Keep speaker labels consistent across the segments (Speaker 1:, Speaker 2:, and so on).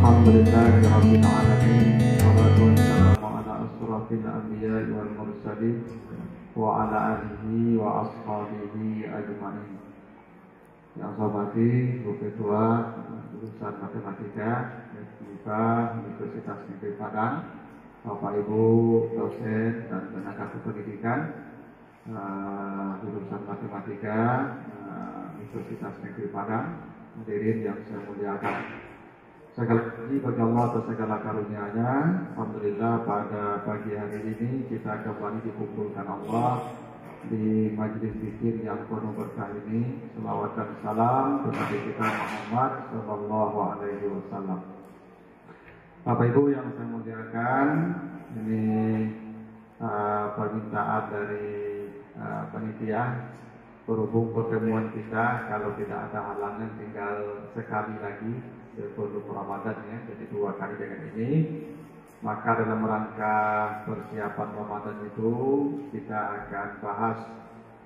Speaker 1: Alhamdulillahirabbil alamin. Wassalatu wassalamu ala asyrafil anbiya'i wal mursalin wa ala alihi wa ashabihi ajma'in. Yang saya hormati Guru Ketua jurusan Matematika FIPA Universitas Negeri Padang, Bapak Ibu dosen dan tenaga kependidikan jurusan Matematika Universitas Negeri Padang, hadirin yang saya muliakan. Segala puji bagi Allah atas segala karunia-Nya. Alhamdulillah pada pagi hari ini kita kembali dikumpulkan Allah di majlis zikir yang penuh berkah ini. Selawat dan salam kepada kita Muhammad Sallallahu Alaihi Wasallam. Bapak Ibu yang saya muliakan, ini permintaan dari panitia. Berhubung pertemuan kita kalau tidak ada halangan tinggal sekali lagi sebelum Ramadan ya, jadi 2 kali dengan ini. Maka dalam rangka persiapan Ramadan itu kita akan bahas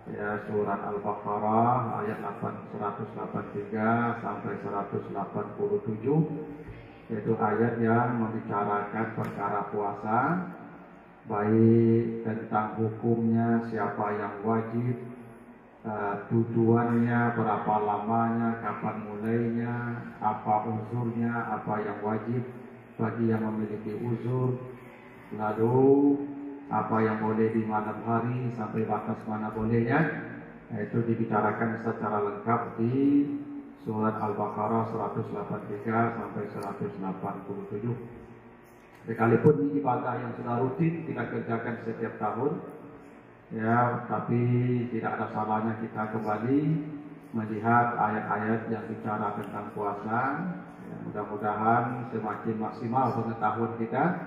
Speaker 1: ya surat Al-Baqarah ayat 183 sampai 187, yaitu ayat yang membicarakan perkara puasa, baik tentang hukumnya, siapa yang wajib, tujuannya, berapa lamanya, kapan mulainya, apa uzurnya, apa yang wajib bagi yang memiliki uzur, lalu apa yang boleh di malam hari sampai batas mana bolehnya. Itu dibicarakan secara lengkap di surat Al-Baqarah 183 sampai 187. Sekalipun ini ibadah yang sudah rutin kita kerjakan setiap tahun ya, tapi tidak ada salahnya kita kembali melihat ayat-ayat yang bicara tentang puasa ya, mudah-mudahan semakin maksimal pengetahuan kita,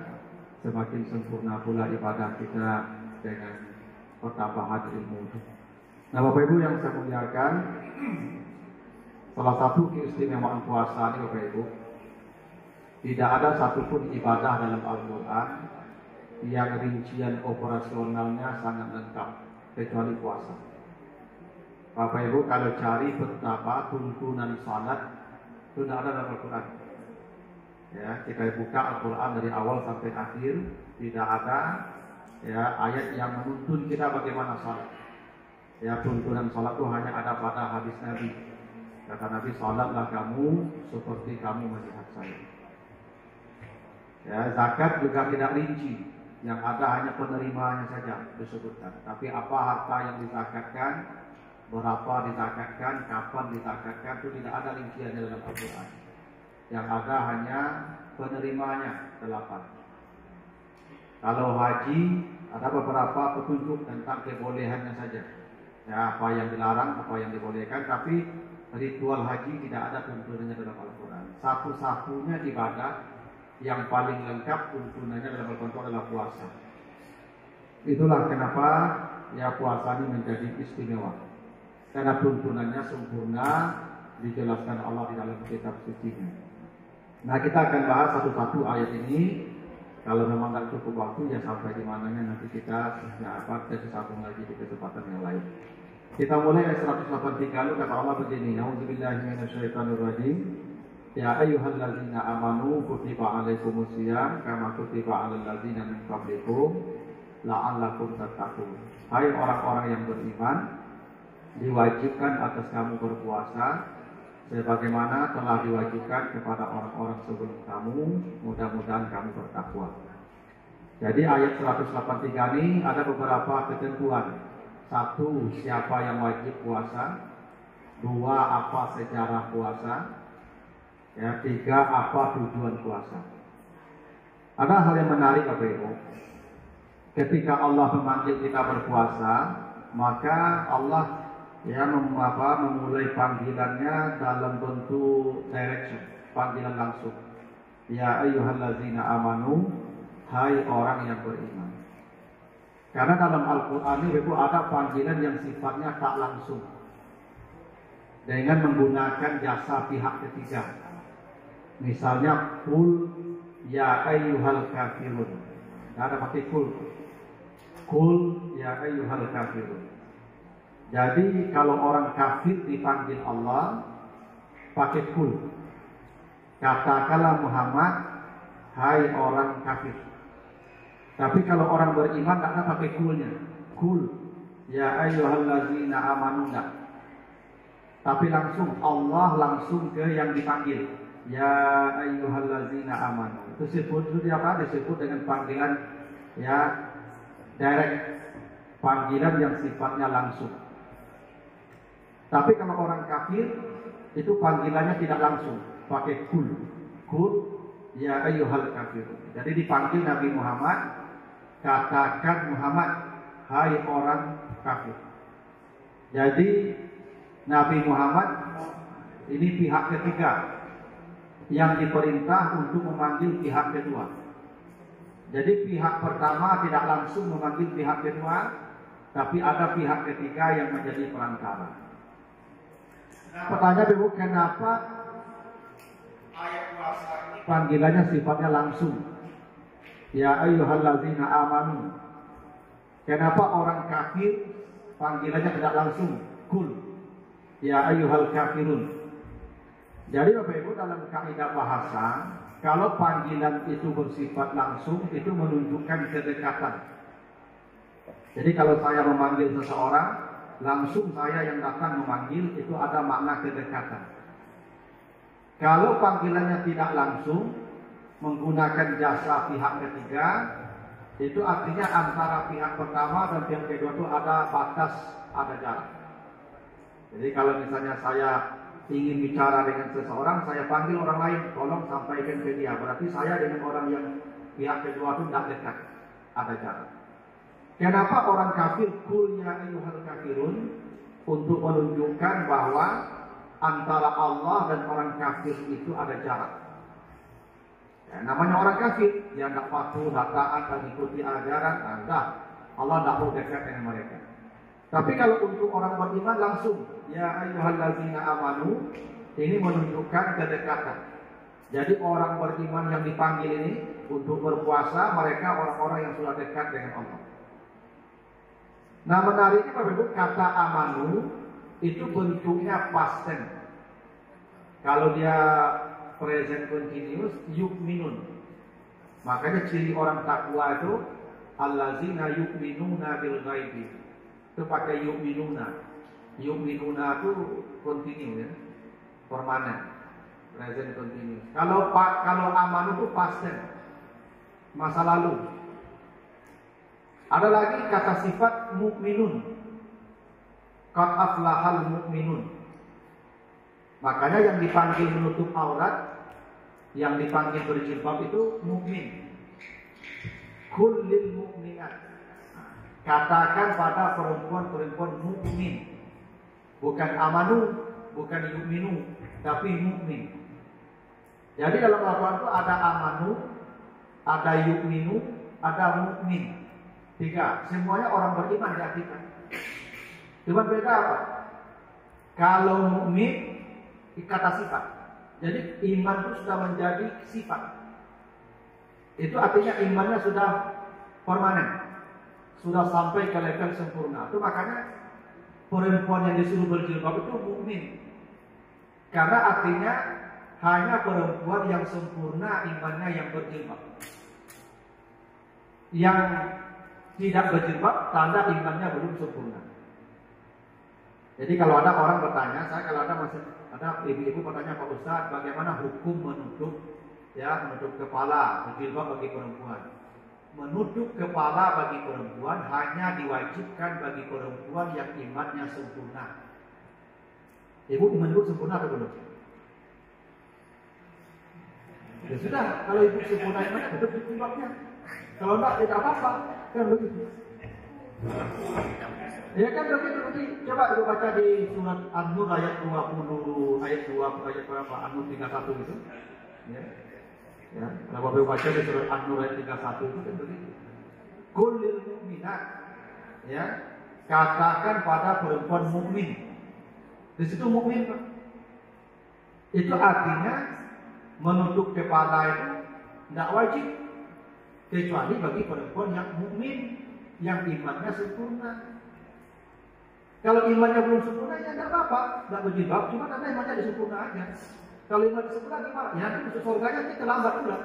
Speaker 1: semakin sempurna pula ibadah kita dengan pertambahan ilmu. Nah Bapak Ibu yang saya muliakan, salah satu keistimewaan puasa ini Bapak Ibu, tidak ada satupun ibadah dalam Al-Quran yang rincian operasionalnya sangat lengkap kecuali puasa. Bapak Ibu kalau cari betapa tuntunan salat sudah ada dalam Al-Quran. Ya, kita buka Al-Quran dari awal sampai akhir, tidak ada ya ayat yang menuntun kita bagaimana salat. Ya, tuntunan salat itu hanya ada pada hadis Nabi. Kata Nabi, salatlah kamu seperti kamu melihat saya. Ya, zakat juga tidak rinci. Yang ada hanya penerimanya saja disebutkan. Tapi apa harta yang dizakatkan, berapa dizakatkan, kapan dizakatkan, itu tidak ada rinciannya dalam Al-Quran. Yang ada hanya penerimanya 8. Kalau haji ada beberapa petunjuk tentang kebolehannya saja. Ya, apa yang dilarang, apa yang dibolehkan. Tapi ritual haji tidak ada tuntunannya dalam Al-Quran. Satu-satunya ibadah yang paling lengkap tuntunannya dalam Al-Quran adalah puasa. Itulah kenapa ya puasa ini menjadi istimewa, karena tuntunannya sempurna dijelaskan Allah di dalam kitab suci-Nya. Nah kita akan bahas satu-satu ayat ini. Kalau memang tidak cukup waktu ya sampai di mananya nanti kita sambung lagi di kesempatan yang lain. Kita mulai ayat 183. Kata Allah begini, A'udzubillahi minasyaitonirrajim. Ya ayyuhallazina amanu kutiba alaikumusiyam kama kutiba alal ladzina min qablikum la'allakum tattaqun. Hai orang-orang yang beriman, diwajibkan atas kamu berpuasa sebagaimana telah diwajibkan kepada orang-orang sebelum kamu, mudah-mudahan kamu bertakwa. Jadi ayat 183 ini ada beberapa ketentuan. 1, siapa yang wajib puasa. 2, apa sejarah puasa. Ya, 3, apa tujuan puasa. Ada hal yang menarik Bapak Ibu. Ketika Allah memanggil kita berpuasa, maka Allah ya memulai panggilannya dalam bentuk direction, panggilan langsung. Ya ayyuhallazina amanu, hai orang yang beriman. Karena dalam Al-Quran ini Bapak ada panggilan yang sifatnya tak langsung dengan menggunakan jasa pihak ketiga. Misalnya kul ya ayyuhal kafirun. Tidak ada pakai kul. Kul ya ayyuhal kafirun. Jadi kalau orang kafir dipanggil Allah pakai kul. katakanlah Muhammad, hai orang kafir. Tapi kalau orang beriman tak ada pakai kulnya. Kul, ya ayyuhallazina amanu enggak. Tapi langsung Allah langsung ke yang dipanggil. Ya ayyuhallazina amanu. Itu disebut dengan panggilan ya direct, panggilan yang sifatnya langsung. Tapi kalau orang kafir itu panggilannya tidak langsung, pakai kul. Kul ya ayyuhal kafir. Jadi dipanggil Nabi Muhammad, katakan Muhammad, hai orang kafir. Jadi Nabi Muhammad ini pihak ketiga yang diperintah untuk memanggil pihak kedua. Jadi pihak pertama tidak langsung memanggil pihak kedua, tapi ada pihak ketiga yang menjadi perantara. Nah, pertanyaan Ibu, kenapa ayat puasa ini panggilannya sifatnya langsung? Ya ayyuhallazina amanu. Kenapa orang kafir panggilannya tidak langsung? Kul. Ya ayyuhal kafirun. Jadi Bapak Ibu, dalam kaidah bahasa, kalau panggilan itu bersifat langsung, itu menunjukkan kedekatan. Jadi kalau saya memanggil seseorang, langsung saya yang datang memanggil, itu ada makna kedekatan. Kalau panggilannya tidak langsung, menggunakan jasa pihak ketiga, itu artinya antara pihak pertama dan pihak kedua itu ada batas, ada jarak. Jadi kalau misalnya saya ingin bicara dengan seseorang, saya panggil orang lain, tolong sampaikan ke dia. Berarti saya dengan orang yang pihak kedua itu tidak dekat, ada jarak. Kenapa orang kafir kul ya ayyuhal kafirun? Untuk menunjukkan bahwa antara Allah dan orang kafir itu ada jarak. Ya, namanya orang kafir, dia tidak patuh, tidak taat, tidak mengikuti ajaran, Allah tidak mau dekat dengan mereka. Tapi kalau untuk orang beriman langsung, ya ayyuhallazina amanu, ini menunjukkan kedekatan. Jadi orang beriman yang dipanggil ini untuk berpuasa, mereka orang-orang yang sudah dekat dengan Allah. Nah, menariknya Bapak Ibu, kata amanu itu bentuknya past tense. Kalau dia present continuous, yu'minun. Makanya ciri orang takwa itu allazina yu'minuna bil ghaibi. Itu pakai yu'minuna. Yu'minuna itu continue ya, permanen, present continuous. Kalau amanu itu past tense, masa lalu. Ada lagi kata sifat mukminun. Qad aflahal mukminun. Makanya yang dipanggil menutup aurat, yang dipanggil berjilbab itu mukmin. Qul lil mu'minat. Katakan pada perempuan-perempuan mukmin. Bukan amanu, bukan yu'minu, tapi mukmin. Jadi dalam Al-Quran itu ada amanu, ada yu'minu, ada mukmin. 3. Semuanya orang beriman diartikan. Cuma beda apa? Kalau mukmin kata sifat. Jadi iman itu sudah menjadi sifat. Itu artinya imannya sudah permanen, sudah sampai ke level sempurna. Itu makanya perempuan yang disuruh berjilbab itu mukmin. Karena artinya hanya perempuan yang sempurna imannya yang berjilbab. Yang tidak berjilbab tanda imannya belum sempurna. Jadi kalau ada orang bertanya, kalau ada ibu-ibu bertanya, Pak Ustaz, bagaimana hukum menutup kepala berjilbab bagi perempuan? Menutup kepala bagi perempuan hanya diwajibkan bagi perempuan yang imannya sempurna. Ibu iman ibu sempurna atau belum? Ya sudah, kalau ibu sempurna iman, tutup jilbabnya. Kalau tidak apa-apa, kan begitu. Ya kan begitu. Coba ibu baca di surat An-Nur ayat 20, ayat 2, ayat berapa? An-Nur 31 gitu. Ya, kalau ibu baca di surat An-Nur ayat 31 itu kan begitu. Qul lil mu'minat. Ya, katakan pada perempuan mukmin. Di situ mukmin itu artinya menutup kepala itu tidak wajib kecuali bagi perempuan yang mukmin, yang imannya sempurna. Kalau imannya belum sempurna ya tidak apa-apa, tidak berjilbab, cuma karena imannya disempurna aja. Kalau iman sempurna gimana? Ya nanti masuk surganya kita lambat pula.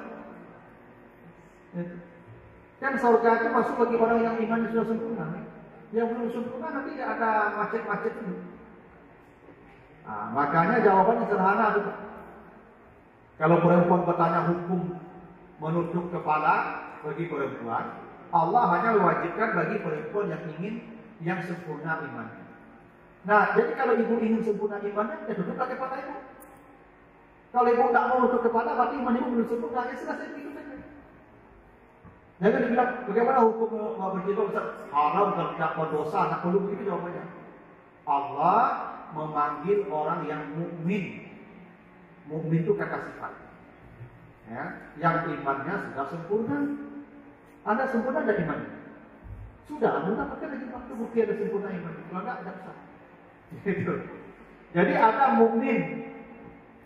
Speaker 1: Kan surga itu masuk bagi orang yang imannya sudah sempurna. Yang belum sempurna nanti ada macet-macet itu. Nah, makanya jawabannya sederhana itu. Kalau perempuan bertanya hukum menutup kepala bagi perempuan, Allah hanya mewajibkan bagi perempuan yang ingin yang sempurna imannya. Nah, jadi kalau ibu ingin sempurna imannya, ya tutuplah kepala ibu. Kalau ibu tidak mau tutup kepala, berarti iman ibu belum sempurna. Ya selesai begitu saja. Jangan dibilang, bagaimana hukum berjilbab Ustaz? Haram kalau tidak berdosa, tak perlu begitu jawabannya. Allah memanggil orang yang mukmin. Mukmin itu kata sifat. Ya, yang imannya sudah sempurna. Anda sempurna ada imannya? Sudah, Anda pakai lagi waktu bukti ada sempurna imannya. Kalau tidak bisa. Gitu. Jadi ada mukmin.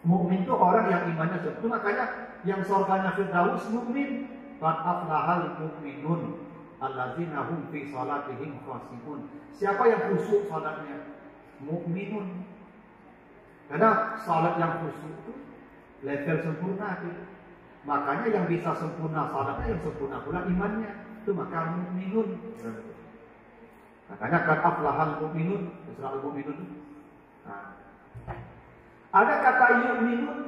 Speaker 1: Mukmin itu orang yang imannya sempurna. Makanya yang surganya Firdaus mukmin. Qad aflahal mu'minun allazina hum fi salatihim khashi'un. Siapa yang khusyuk salatnya? Mukminun. Karena salat yang khusyuk itu level sempurna itu. Makanya yang bisa sempurna salatnya yang sempurna pula imannya. Itu maka mukminun. Makanya qad aflahal mu'minun, surah al-mu'minun. Nah. Ada kata yu'minun.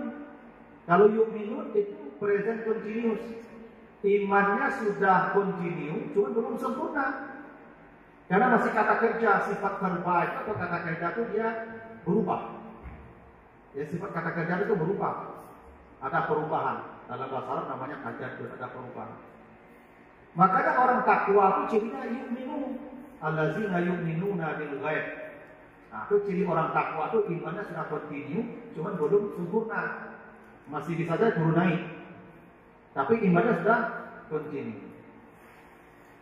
Speaker 1: Kalau yu'minun itu present continuous. Imannya sudah kontinu, cuma belum sempurna. Karena masih kata kerja, sifat verba itu atau kata kerja itu dia berubah. Ya, sifat kata kerja itu berubah. Ada perubahan. Dalam bahasa Arab namanya tajadud, ada perubahan. Makanya orang takwa itu cirinya yu'minu. Allazina yu'minuna bil ghaib. Nah, itu ciri orang takwa itu imannya sudah kontinu, cuma belum sempurna. Masih bisa saja turun naik. Tapi imannya sudah kontinu.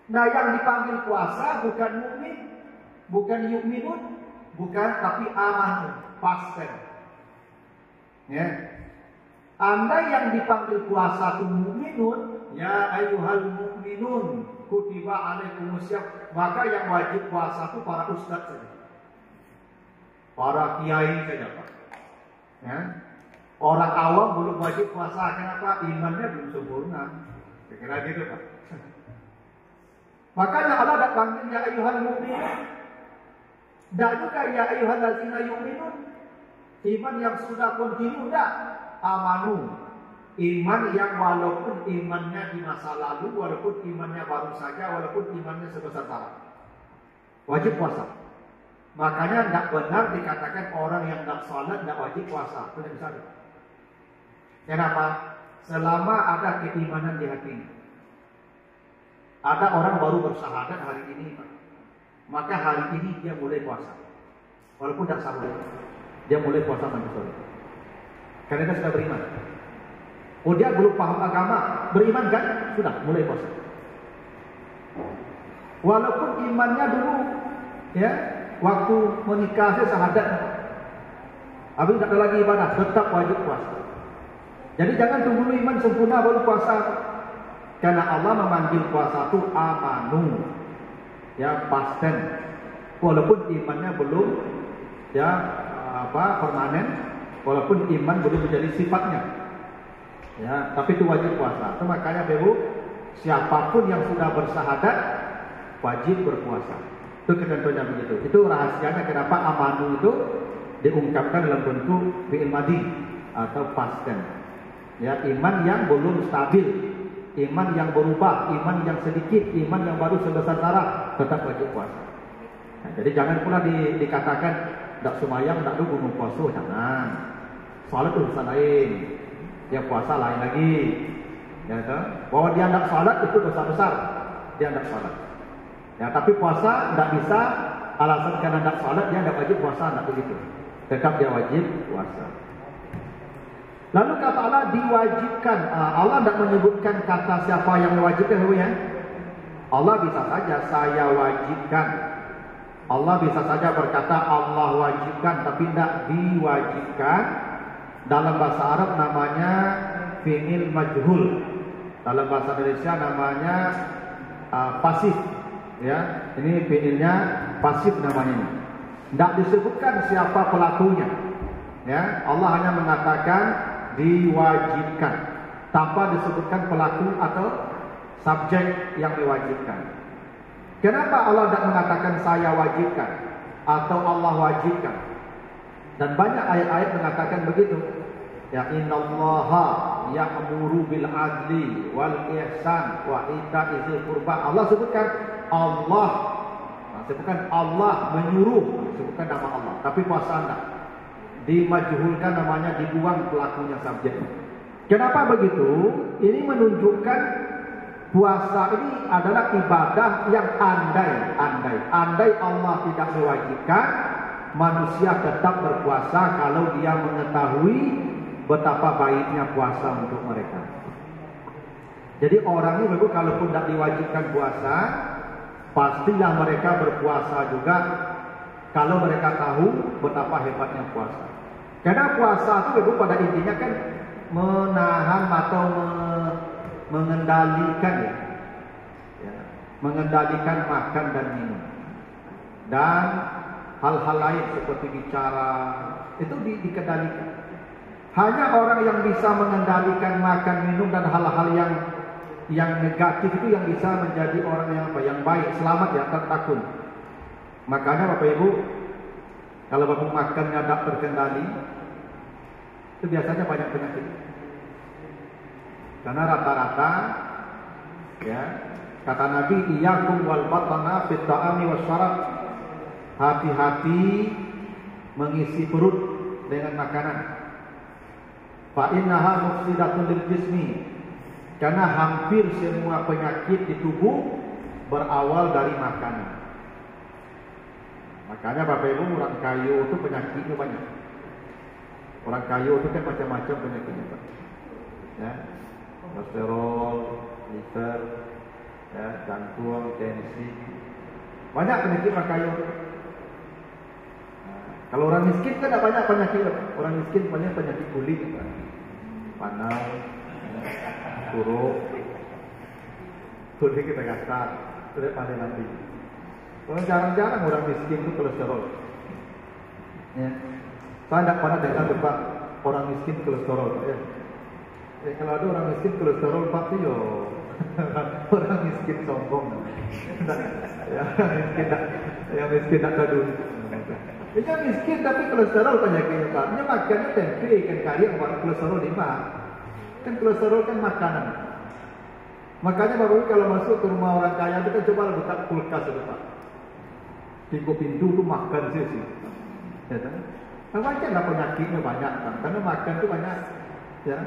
Speaker 1: Nah, yang dipanggil puasa bukan mukmin, bukan yu'minun, bukan tapi amanu, past tense. Ya. Anda yang dipanggil puasa itu mukminun, ya ayyuhal mukminun, kutiba alaikumusiyam. Maka yang wajib puasa itu para ustaz saja. Para kiai saja, Pak. Ya. Orang awam belum wajib puasa, kenapa? Imannya belum sempurna. Kira-kira gitu, Pak. Makanya Allah tak panggil ya ayyuhal mu'minun. Dan juga ya ayyuhal ladzina yu'minun. Iman yang sudah kontinu dah. Amanu. Iman yang walaupun imannya di masa lalu, walaupun imannya baru saja, walaupun imannya sebesar-besar. Wajib puasa. Makanya tidak benar dikatakan orang yang tidak salat tidak wajib puasa. Itu tidak bisa. Kenapa? Selama ada keimanan di hatinya. Ada orang baru bersyahadat hari ini, Pak. Maka hari ini dia mulai puasa. Walaupun tidak sahur, dia mulai puasa sampai sore. Karena dia sudah beriman. Oh, dia belum paham agama, beriman kan? Sudah mulai puasa. Walaupun imannya dulu, ya, waktu menikah saya syahadat, habis tidak ada lagi ibadah, tetap wajib puasa. Jadi jangan tunggu iman sempurna baru puasa. Karena Allah memanggil puasa itu amanu. Ya, past tense. Walaupun imannya belum ya permanen, walaupun iman belum menjadi sifatnya. Ya, tapi itu wajib puasa. Itu makanya Ibu, siapapun yang sudah bersyahadat wajib berpuasa. Itu ketentuannya begitu. Itu rahasianya kenapa amanu itu diungkapkan dalam bentuk fi'il madhi atau past tense. Ya, iman yang belum stabil, iman yang berubah, iman yang sedikit, iman yang baru sebesar darah, tetap wajib puasa. Nah, jadi jangan pula dikatakan tidak semayang, tidak ada gunung puasa, jangan. Salat urusan lain, dia puasa lain lagi. Ya, bahwa dia tidak salat itu dosa besar, dia tidak salat. Ya, tapi puasa tidak bisa alasan karena tidak salat dia tidak wajib puasa, tidak begitu. Tetap dia wajib puasa. Lalu kata Allah diwajibkan. Allah tidak menyebutkan kata siapa yang mewajibkan, ya. Allah bisa saja saya wajibkan. Allah bisa saja berkata Allah wajibkan, tapi tidak diwajibkan. Dalam bahasa Arab namanya fi'il majhul. Dalam bahasa Indonesia namanya pasif. Ya, ini fi'ilnya pasif namanya. Tidak disebutkan siapa pelakunya.
Speaker 2: Ya, Allah hanya mengatakan diwajibkan tanpa disebutkan pelaku atau subjek yang diwajibkan. Kenapa Allah tidak mengatakan saya wajibkan atau Allah wajibkan? Dan banyak ayat-ayat mengatakan begitu. Ya, innallaha ya'muru bil adli wal ihsan wa ita'i dzil qurba. Allah sebutkan Allah, sebutkan Allah menyuruh, sebutkan nama Allah, tapi puasa anda dimajhulkan namanya, dibuang pelakunya subjek. Kenapa begitu? Ini menunjukkan puasa ini adalah ibadah yang andai Allah tidak mewajibkan, manusia tetap berpuasa kalau dia mengetahui betapa baiknya puasa untuk mereka. Jadi orang ini kalaupun tidak diwajibkan puasa, pastilah mereka berpuasa juga kalau mereka tahu betapa hebatnya puasa. Karena puasa itu pada intinya kan menahan atau mengendalikan ya, mengendalikan makan dan minum dan hal-hal lain seperti bicara itu dikendalikan. Hanya orang yang bisa mengendalikan makan minum dan hal-hal yang negatif itu yang bisa menjadi orang yang baik, selamat ya, takun. Makanya Bapak Ibu, kalau Bapak makannya tidak terkendali, itu biasanya banyak penyakit. Karena rata-rata ya, kata Nabi, iyyakum wal batana fit ta'ami wasyarab. Hati-hati mengisi perut dengan makanan. Fa innaha mufsidatun lil jismi. Karena hampir semua penyakit di tubuh berawal dari makanan. Makanya Bapak Ibu, orang kayu itu penyakitnya banyak. Orang kayu itu kan macam-macam penyakitnya, Pak. Ya, kolesterol, liver, ya, jantung, tensi, banyak penyakit orang kayu. Nah, kalau orang miskin kan tidak banyak penyakit. Orang miskin banyak penyakit kulit, Pak. Panau, kuruk, kulit kita kasar, sudah pandai nanti. Kalau jarang-jarang orang miskin itu kolesterol. Ya. Saya tidak pernah dengar Pak orang miskin kolesterol, ya. Kalau ada orang miskin kolesterol Pak itu yo orang miskin sombong. Ya, yang miskin tak ada duit. Dia miskin tapi kolesterol penyakitnya Pak. Dia makannya tempe ikan kari yang buat kolesterol lima. Kan kolesterol kan makanan. Makanya baru kalau masuk ke rumah orang kaya kita coba buka kulkas itu Pak. Pintu itu makan sih. Ya kan? Nah, wajarlah penyakitnya banyak kan? Karena makan itu banyak, ya.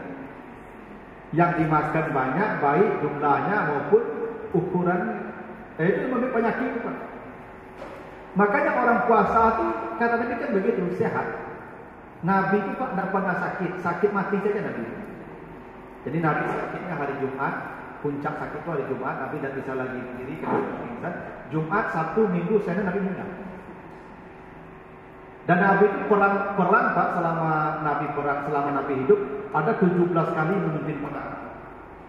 Speaker 2: Yang dimakan banyak, baik jumlahnya maupun ukurannya. Itu lebih penyakit Pak. Makanya orang puasa itu kata Nabi kan begitu, sehat. Nabi itu Pak tidak pernah sakit mati saja Nabi. Jadi Nabi sakitnya hari Jumat, puncak sakit itu hari Jumat, Nabi tidak bisa lagi berdiri karena pingsan. Jumat, Sabtu, Minggu, Senin Nabi meninggal. Dan Nabi itu perang Pak selama Nabi hidup ada 17 kali memimpin perang.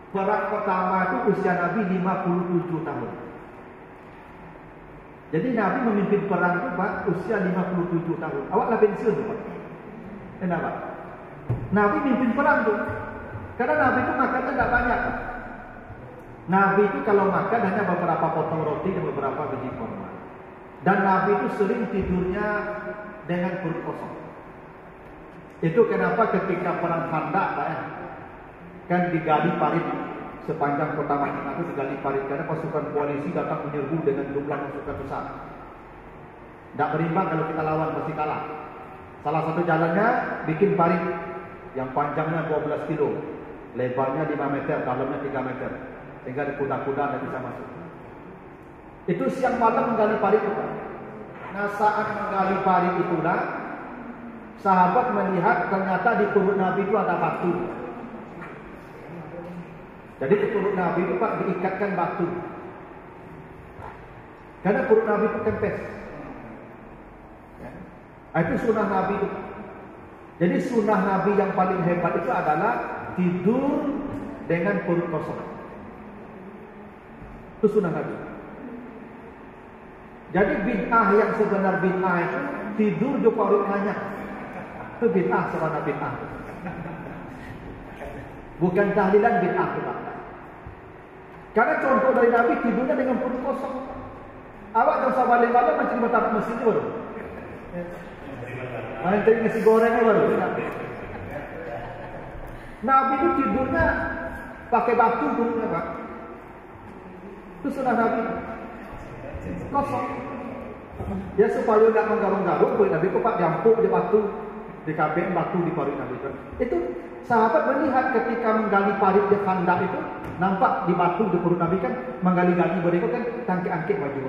Speaker 2: Perang pertama itu usia Nabi 57 tahun. Jadi Nabi memimpin perang itu Pak usia 57 tahun. Awak lah pensiun Pak. Kenapa? Nabi memimpin perang tuh. Karena Nabi itu makannya tidak banyak. Nabi itu kalau makan hanya beberapa potong roti dan beberapa biji kurma. Dan Nabi itu sering tidurnya dengan perut kosong. Itu kenapa ketika perang Khandaq Pak ya, kan digali parit sepanjang kota Madinah itu digali parit karena pasukan koalisi datang menyerbu dengan jumlah pasukan besar. Tidak berimbang kalau kita lawan pasti kalah. Salah satu jalannya bikin parit yang panjangnya 12 kilo, lebarnya 5 meter, dalamnya 3 meter, sehingga kuda-kuda tidak bisa masuk. Itu siang malam menggali parit itu. Nah saat menggali parit itulah sahabat melihat ternyata di perut Nabi itu ada batu. Jadi di perut Nabi itu Pak diikatkan batu. Karena perut Nabi itu kempes. Ya. Itu sunnah Nabi itu. Jadi sunnah Nabi yang paling hebat itu adalah tidur dengan perut kosong. Itu sunnah Nabi. Jadi bid'ah yang sebenar bid'ah itu tidur di perut hanya. Itu bid'ah, sebenarnya bid'ah. Bukan tahlilan, bid'ah itu Pak. Karena contoh dari Nabi tidurnya dengan perut kosong. Awak tak usah balik-balik macam betapa mesin baru. Nanti nasi gorengnya baru. Nabi itu tidurnya pakai batu dulunya Pak. Itu sunnah Nabi. Kosong. Ya supaya tidak menggarung-garung, Nabi itu Pak jampuk di batu, di kabin batu di parit Nabi itu. Itu sahabat melihat ketika menggali parit di Khandak itu, nampak di batu di perut Nabi kan menggali-gali berikut kan tangkik-angkik maju.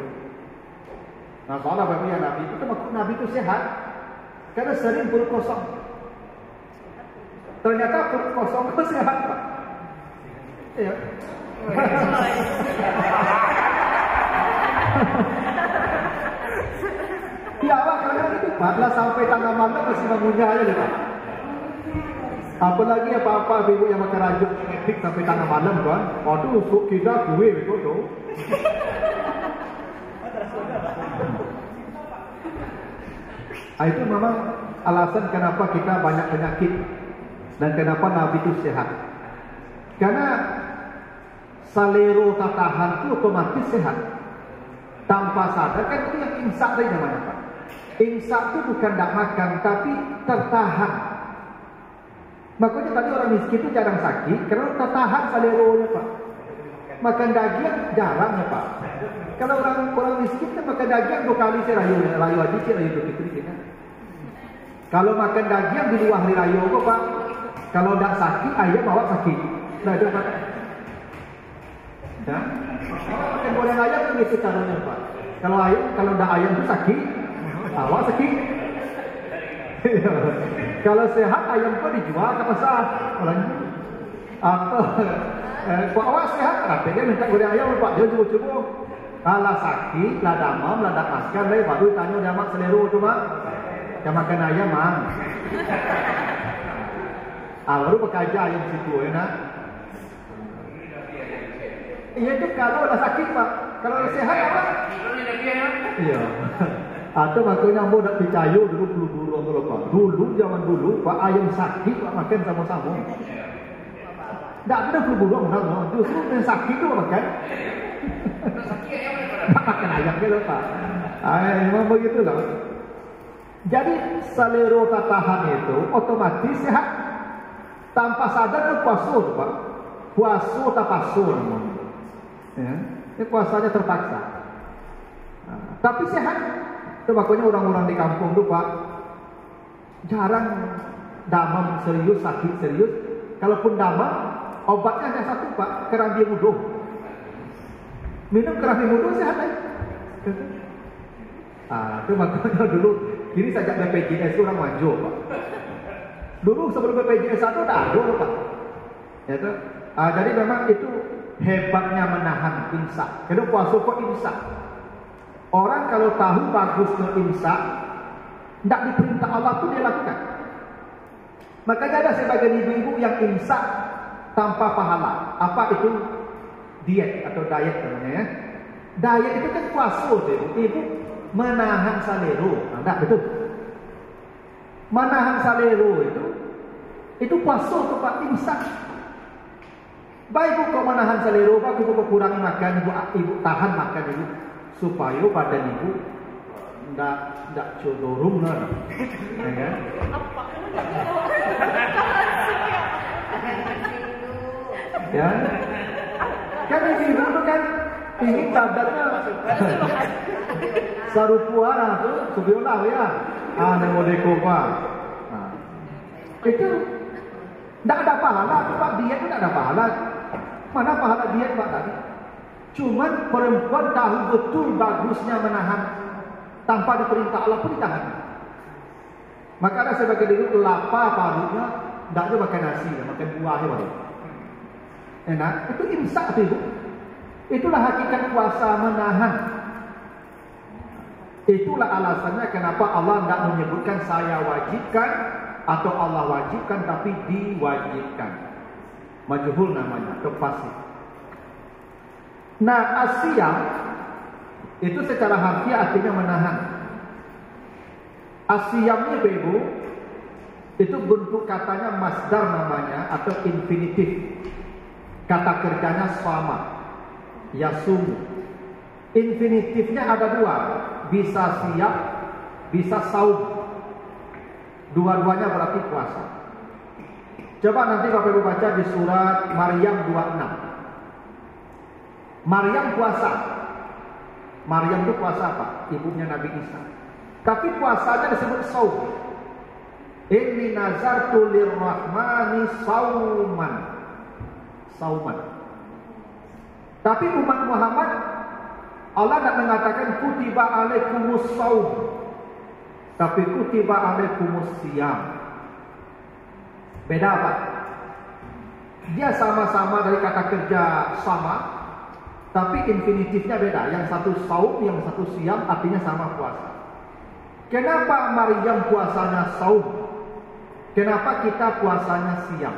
Speaker 2: Nah soalnya bagi Nabi itu maksud Nabi itu sehat karena sering perut kosong. Ternyata perut kosong itu sehat Pak. Iya. Ya Pak, karena itu Pak, lah sampai tengah malam masih mengunyah aja Pak. Apalagi apa-apa ibu yang makan rajut etik sampai tengah malam kan. Waduh, sok kita gue begitu. Itu memang alasan kenapa kita banyak penyakit dan kenapa Nabi itu sehat. Karena salero tatahan itu otomatis sehat. Tanpa sadar kan itu yang imsak tadi namanya Pak. Imsak itu bukan tidak makan tapi tertahan. Makanya tadi orang miskin itu jarang sakit karena tertahan saleronya Pak. Makan daging jarang ya Pak. Kalau orang miskin kan makan daging 2 kali rayu aja sih rayu begitu kan. Kalau makan daging di luar hari rayu kok Pak. Kalau tidak sakit ayam bawa sakit. Nah itu Pak. Ya? Makan goreng ayam kan itu caranya Pak. Kalau tidak ayam itu sakit, awak sakit. Kalau sehat ayam kok dijual ke pasar orang atau kok awak sehat tapi dia minta goreng ayam Pak dia coba-coba kalau sakit lah damam lah tak makan lagi baru tanya dia mak selero tu Pak dia makan ayam mang baru bekerja ayam situ enak iya itu kalau dah sakit Pak kalau sehat apa iya. Atau makanya mau nak percaya dulu bulu-bulu tu Pak. Dulu zaman dulu Pak ayam sakit Pak makan sama-sama. Tak ada bulu-bulu orang justru yang sakit tu makan. Makan ayam ke Pak. Memang begitu lah. Jadi salero tatahan itu otomatis sehat. Tanpa sadar tu puasa tu Pak. Puasa tak pasu namanya. Ya, puasanya terpaksa. Tapi sehat. Itu makanya orang-orang di kampung itu Pak jarang damam serius, sakit serius. Kalaupun damam, obatnya hanya satu Pak, kerambi mudo. Minum kerambi mudo sehat aja. Itu makanya dulu, kini sejak BPJS itu orang maju Pak. Dulu sebelum BPJS 1 tak ada Pak. Ya, jadi memang itu hebatnya menahan imsak. Kalau puasa kok imsak. Orang kalau tahu bagusnya imsak, tidak diperintah Allah pun dia lakukan. Makanya ada sebagian ibu-ibu yang imsak tanpa pahala. Apa itu? Diet atau diet namanya ya. Diet itu kan puasa ibu menahan salero. Tidak betul. Menahan salero itu puasa atau Pak imsak. Baik ibu kau menahan salero, Pak ibu kurangi makan, ibu tahan makan ibu. Supaya badan ibu tidak codorong lah, ya. Ya, kan ibu itu kan ingin badannya sarupuara tu, subiolah ya, nemo dekopa. Itu tidak ada pahala, Pak diet itu tidak ada pahala. Mana pahala diet Pak tadi? Cuman perempuan tahu betul bagusnya menahan tanpa diperintah Allah pun ditahan. Maka ada sebagai dulu lapar parunya, tidak ada makan nasi, makan buah baru. Enak, itu imsak itu. Itulah hakikat puasa menahan. Itulah alasannya kenapa Allah tidak menyebutkan saya wajibkan atau Allah wajibkan tapi diwajibkan. Majhul namanya, kefasih. Nah, asyam itu secara harfiah artinya menahan. Asyam ini Ibu Itu bentuk katanya masdar namanya atau infinitif. Kata kerjanya sama. Yasumu. Infinitifnya ada dua. Bisa siap, bisa saum. Dua-duanya berarti puasa. Coba nanti Bapak Ibu baca di surat Maryam 26. Maryam puasa. Maryam itu puasa apa? Ibunya Nabi Isa. Tapi puasanya disebut saum. Inni nazartu lirrahmani sauman. Sauman. Tapi umat Muhammad, Allah tidak mengatakan kutiba alaikumus saum, tapi kutiba alaikumus siyam. Beda apa? Dia sama-sama dari kata kerja sama, tapi infinitifnya beda. Yang satu saum, yang satu siyam, artinya sama puasa. Kenapa Maryam puasanya saum? Kenapa kita puasanya siang?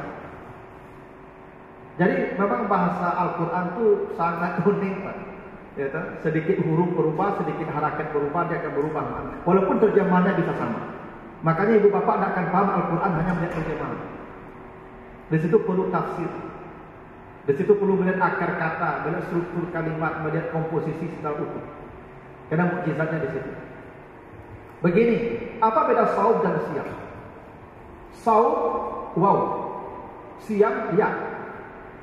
Speaker 2: Jadi memang bahasa Al-Quran itu sangat unik, Pak. Ya, sedikit huruf berubah, sedikit harakat berubah, dia akan berubah. Walaupun terjemahannya bisa sama. Makanya ibu bapak tidak akan paham Al-Quran hanya melihat terjemahan. Di situ perlu tafsir. Di situ perlu melihat akar kata, melihat struktur kalimat, melihat komposisi secara utuh. Karena mukjizatnya di situ. Begini, apa beda saum dan siang? Saum, wow. Siang, ya.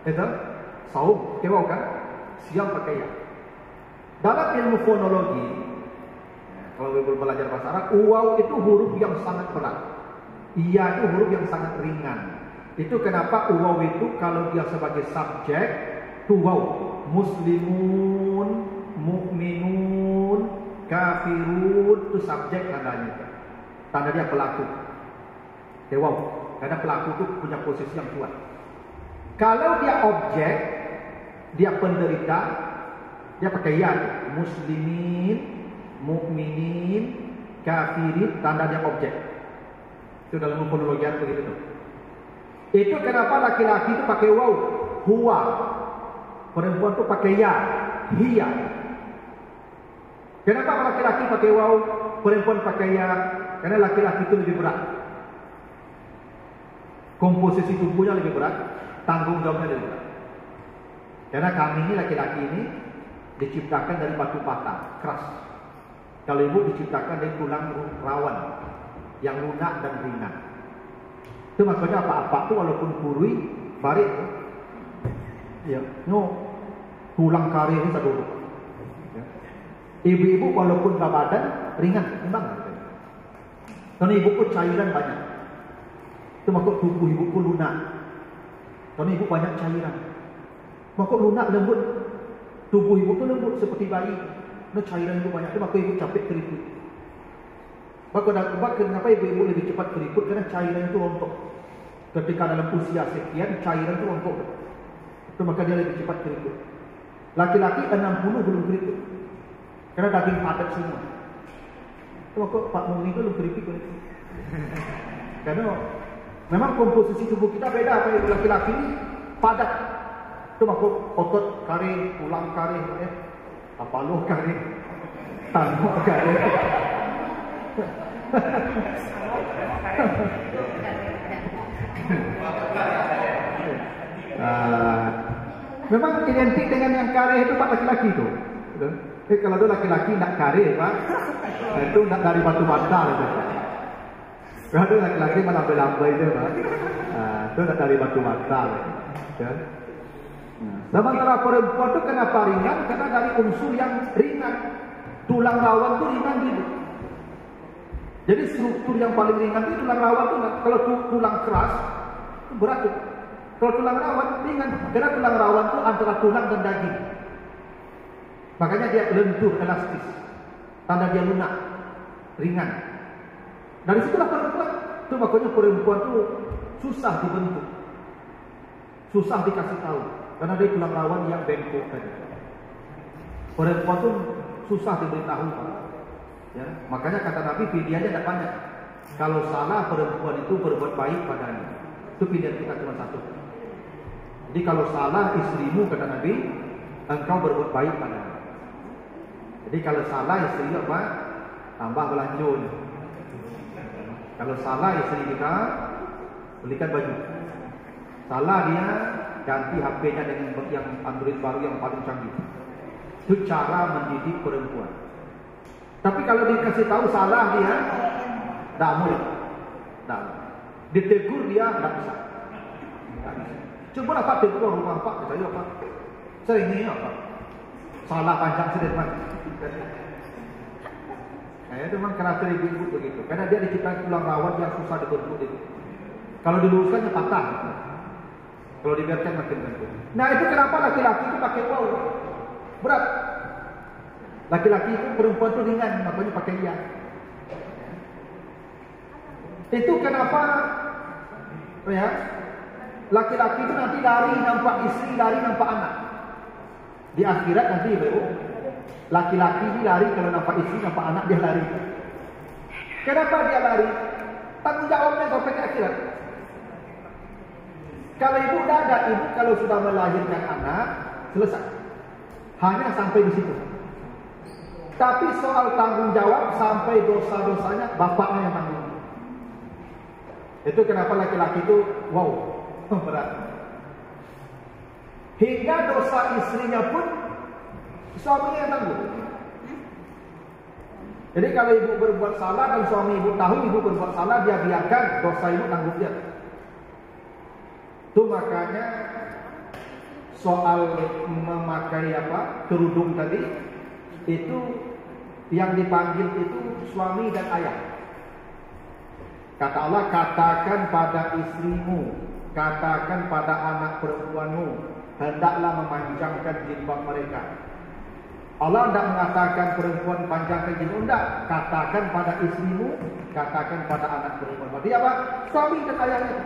Speaker 2: Itu saum, pakai wow kan? Siang pakai ya. Dalam ilmu fonologi, kalau ibu belajar bahasa Arab, wow itu huruf yang sangat berat. Iya itu huruf yang sangat ringan. Itu kenapa wow itu kalau dia sebagai subjek, itu wow. Muslimun, mukminun, kafirun, itu subjek tandanya. Tanda dia pelaku. Wow, karena pelaku itu punya posisi yang kuat. Kalau dia objek, dia penderita, dia pakai ya, muslimin, mukminin, kafirin, tanda dia objek. Itu dalam fonologi begitu. Itu kenapa laki-laki itu pakai waw, huwa. Perempuan itu pakai ya, hiya. Kenapa laki-laki pakai waw, perempuan pakai ya? Karena laki-laki itu lebih berat. Komposisi tubuhnya lebih berat, tanggung jawabnya lebih berat. Karena kami ini laki-laki ini diciptakan dari batu bata, keras. Kalau ibu diciptakan dari tulang rawan, yang lunak dan ringan. Itu maksudnya apa-apa itu walaupun kurui, barik. Ya, no, tulang kari ini satu. Ya. Ibu-ibu walaupun badan ringan, timbang. Karena ibu pun cairan banyak. Itu maksud tubuh ibu pun lunak. Karena ibu banyak cairan. Maksud lunak lembut. Tubuh ibu tu lembut seperti bayi. Nah cairan ibu banyak. Itu maksud ibu capek keriput. Maka kenapa ibu lebih cepat keriput? Karena cairan itu rontok. Ketika dalam usia sekian, cairan itu rontok. Itu maka dia lebih cepat keriput. Laki-laki 60 belum keriput. Karena daging padat semua. Itu maksud Pak Mungni itu belum keriput. Karena memang komposisi tubuh kita beda. Apa yang laki-laki ini padat. Itu maksud otot kari, tulang kari, kepala kari, tanduk kari. Memang identik dengan yang kari itu Pak laki-laki itu. Kalau itu laki-laki tidak kari Pak, itu tidak dari batu bata itu. Kalau laki-laki malah belambai itu Pak, itu tidak dari batu bata. Sementara perempuan itu kenapa ringan? Karena dari unsur yang ringan. Tulang rawan itu ringan gitu. Jadi struktur yang paling ringan itu tulang rawan itu. Kalau tulang keras itu berat tuh. Kalau tulang rawan ringan. Karena tulang rawan itu antara tulang dan daging. Makanya dia lentur, elastis. Tanda dia lunak, ringan. Dari situlah perempuan. Itu makanya perempuan itu susah dibentuk, susah dikasih tahu. Karena dia tulang rawan yang bengkok tadi. Perempuan itu susah diberitahu. Ya, makanya kata Nabi pilihannya tidak banyak. Kalau salah perempuan itu berbuat baik padanya. Itu pilihan kita cuma satu. Jadi kalau salah istrimu kata Nabi, engkau berbuat baik padanya. Jadi kalau salah istri apa? Tambah belanjut. Kalau salah istri kita, belikan baju. Salah dia, ganti HP-nya dengan yang Android baru yang paling canggih. Itu cara mendidik perempuan. Tapi kalau dikasih tahu salah dia, tak boleh. Ditegur dia, tak bisa. Coba Pak tegur rumah Pak, saya Pak. Saya ini apa? Salah panjang sedikit. Nah, itu memang karakter ibu-ibu begitu. Karena dia diciptakan tulang rawan yang susah dibentuk itu. Kalau diluruskannya patah. Kalau dibiarkan makin bentuk. Nah, itu kenapa laki-laki itu pakai wow? Berat. Laki-laki itu perempuan itu ringan, makanya pakai iya. Itu kenapa ya? Laki-laki itu nanti lari nampak istri, lari nampak anak. Di akhirat nanti laki-laki ini lari kalau nampak istri, nampak anak dia lari. Kenapa dia lari? Tanggung jawabnya sampai ke akhirat. Kalau ibu dah ada, ibu kalau sudah melahirkan anak, selesai. Hanya sampai di situ. Tapi soal tanggung jawab sampai dosa-dosanya bapaknya yang tanggung. Itu kenapa laki-laki itu wow, berat. Hingga dosa istrinya pun suaminya yang tanggung. Jadi kalau ibu berbuat salah dan suami ibu tahu ibu berbuat salah, dia biarkan, dosa ibu tanggung dia. Itu makanya soal memakai kerudung tadi, itu yang dipanggil itu suami dan ayah. Kata Allah, katakan pada istrimu, katakan pada anak perempuanmu, hendaklah memanjangkan jilbab mereka. Allah tidak mengatakan perempuan panjangkan jilbab, tidak. Katakan pada istrimu, katakan pada anak perempuan. Berarti apa? Suami dan ayahnya.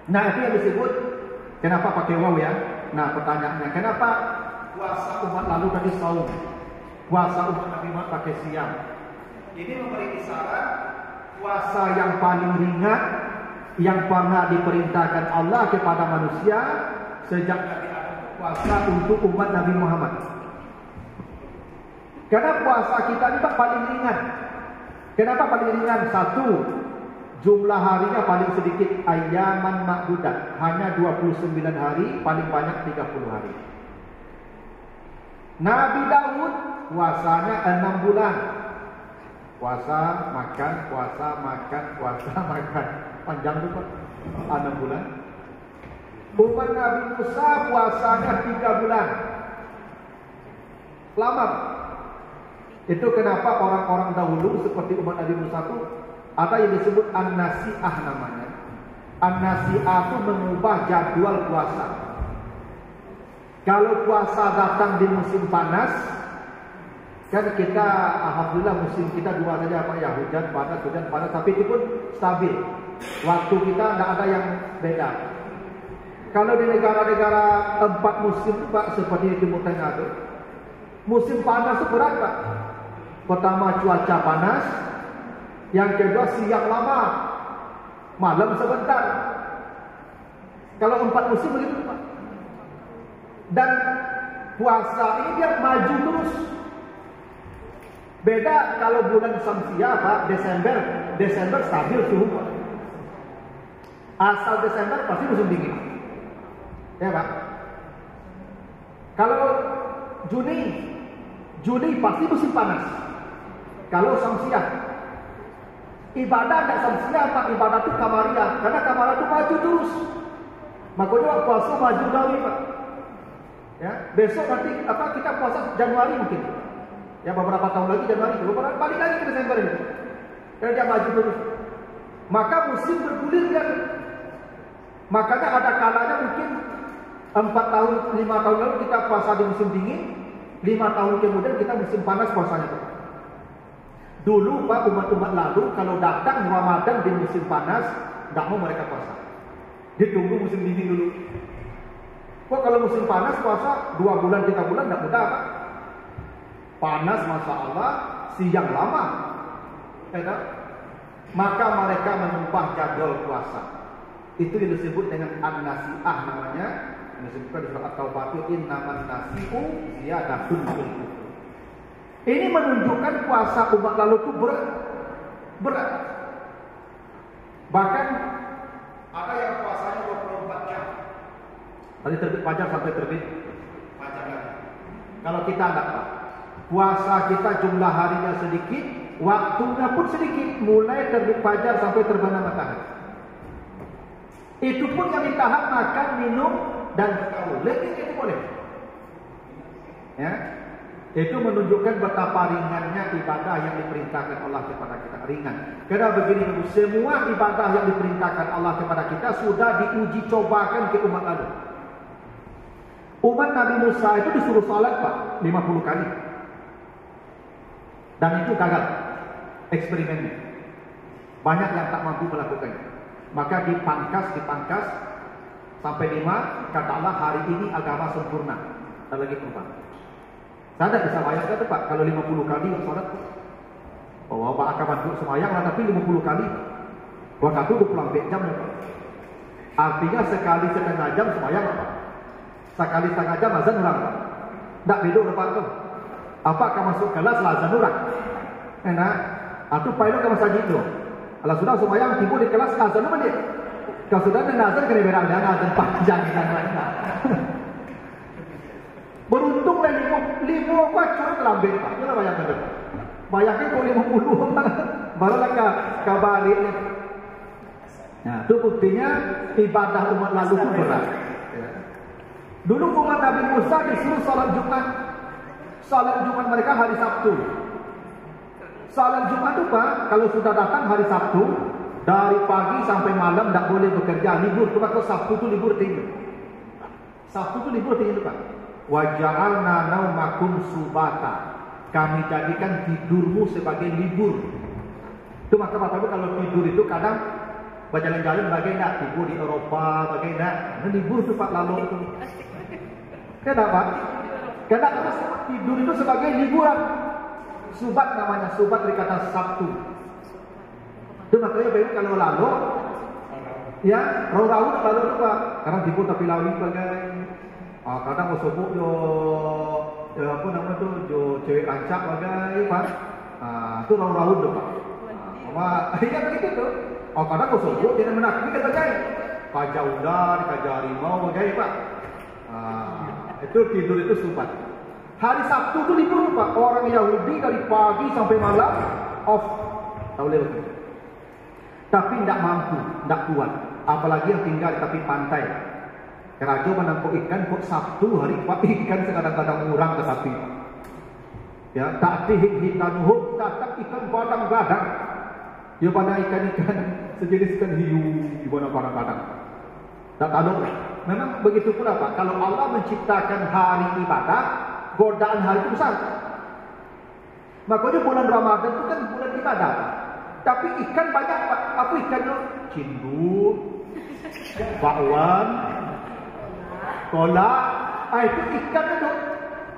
Speaker 2: Nah, itu yang disebut kenapa pakai waw ya? Nah, pertanyaannya, kenapa puasa umat lalu tadi saum? Puasa umat Nabi Muhammad pakai siam. Ini memberi isyarat puasa yang paling ringan yang pernah diperintahkan Allah kepada manusia sejak Nabi Adam, puasa untuk umat Nabi Muhammad. Karena puasa kita ini paling ringan. Kenapa paling ringan? Satu, jumlah harinya paling sedikit, ayyaman ma'dudat, hanya 29 hari, paling banyak 30 hari. Nabi Daud puasanya 6 bulan. Puasa, makan, puasa, makan, puasa, makan. Panjang itu Pak, 6 bulan. Umat Nabi Musa puasanya 3 bulan. Lama. Itu kenapa orang-orang dahulu seperti umat Nabi Musa itu ada yang disebut an-nasi'ah namanya. An-nasi'ah itu mengubah jadwal puasa. Kalau puasa datang di musim panas, kan kita alhamdulillah musim kita dua saja Pak ya, hujan panas, tapi itu pun stabil. Waktu kita tidak ada yang beda. Kalau di negara-negara 4 musim Pak, seperti di Timur Tengah itu, musim panas itu berat Pak. Pertama cuaca panas, yang kedua siang lama, malam sebentar. Kalau 4 musim begitu Pak. Dan puasa ini dia maju terus. Beda kalau bulan Syamsiah Pak, Desember stabil suhu Pak. Asal Desember pasti musim dingin. Ya Pak. Kalau Juni pasti musim panas. Kalau Syamsiah, ibadah tidak Syamsiah Pak, ibadah itu Kamariah. Karena Kamariah itu maju terus. Makanya puasa maju lagi Pak. Ya, besok nanti kita puasa Januari mungkin. Ya beberapa tahun lagi Januari, balik lagi ke Desember ini. Karena dia maju terus. Maka musim bergulir kan. Makanya ada kalanya mungkin 4 tahun, 5 tahun lalu kita puasa di musim dingin, 5 tahun kemudian kita musim panas puasanya Pak. Dulu Pak, umat-umat lalu kalau datang Ramadan di musim panas, tidak mau mereka puasa. Ditunggu musim dingin dulu. Kok kalau musim panas puasa 2 bulan 3 bulan tidak mudah Pak. Panas Masya Allah, siang lama. Maka mereka mengubah jadwal puasa. Itu yang disebut dengan an-nasi'ah namanya. Yang disebutkan di surat At-Taubah, innaman nasi'u ziyadatun fil kufur. Ini menunjukkan puasa umat lalu itu berat. Bahkan Ada yang puasanya 24 jam. Dari terbit fajar sampai terbit fajar lagi. Kalau kita enggak, Pak. Puasa kita jumlah harinya sedikit, waktunya pun sedikit, mulai terbit fajar sampai terbenam matahari. Itu pun yang ditahan makan, minum, dan bergaul. Lebih itu boleh. Ya, itu menunjukkan betapa ringannya ibadah yang diperintahkan Allah kepada kita. Ringan. Karena begini, semua ibadah yang diperintahkan Allah kepada kita sudah diuji cobakan ke umat lalu. Umat Nabi Musa itu disuruh salat, Pak, 50 kali. Dan itu gagal eksperimennya. Banyak yang tak mampu melakukannya. Maka dipangkas sampai 5. Kata Allah, hari ini agama sempurna. Tak lagi berubah. Saya tidak bisa bayangkan tu, Pak, kalau 50 kali salat. Oh, Pak akan bantu semayang lah, tapi 50 kali. Waktu 24 jam, Pak. Artinya sekali setengah jam semayang, Pak. Sekali setengah jam azan orang, Pak. Tak beda, Pak, tu. Apa akan masuk kelas lah azan orang. Enak. Atau pilot akan masajid tu. Kalau sudah semayang tiba di kelas azan apa dia? Kalau sudah ada azan kena berang dan azan panjang dan lain-lain. Beruntunglah lima wacur terlambat, Pak. Jangan bayangkan tu. Bayangkan kalau 50 barulah kabalik ni. Nah, itu buktinya ibadah umat lalu itu berat. Dulu umat Nabi Musa disuruh salat Jumat. Salat Jumat mereka hari Sabtu. Salat Jumat itu, Pak, kalau sudah datang hari Sabtu, dari pagi sampai malam tak boleh bekerja, libur. Sebab Sabtu itu libur tinggi. Sabtu itu libur tinggi, Pak. Wa ja'alna naumakum subata. Kami jadikan tidurmu sebagai libur. Itu maka Bapak kalau tidur itu kadang berjalan-jalan bagaimana tidur di Eropa, bagaimana libur itu, Pak, lalu itu. Kenapa? Karena tidur itu sebagai liburan. Subat namanya, subat dari kata Sabtu. Itu makanya baik kalau lalu, ya rawu-rawu lalu itu, Pak. Kadang tidur tapi lawi bagai, kadang osobuk yo apa nama tu, jo cewek rancak bagai, Pak. Itu rawu-rawu tu, Pak. Iya begitu tu. Kadang osobuk dia menakut bagai, kaja ular, kaja harimau bagai, Pak. Itu tidur itu subat. Hari Sabtu itu libur, Pak. Orang Yahudi dari pagi sampai malam off, tak boleh bekerja. Tapi tidak mampu, tidak kuat. Apalagi yang tinggal di tepi pantai. Kerajo menangkap ikan kok Sabtu hari Pak, ikan kadang-kadang murang ke tepi. Ya, tak hitan huk, tak ikan padang gadang. Ya pada ikan-ikan sejenis ikan hiu di mana kadang-kadang. Tak tahu. Memang begitu pula, Pak. Kalau Allah menciptakan hari ibadah, godaan hari itu besar. Makanya bulan Ramadan itu kan bulan ibadah. Tapi ikan banyak, Pak. Apa ikannya? Cindut, bakwan, kolak. Itu ikan itu.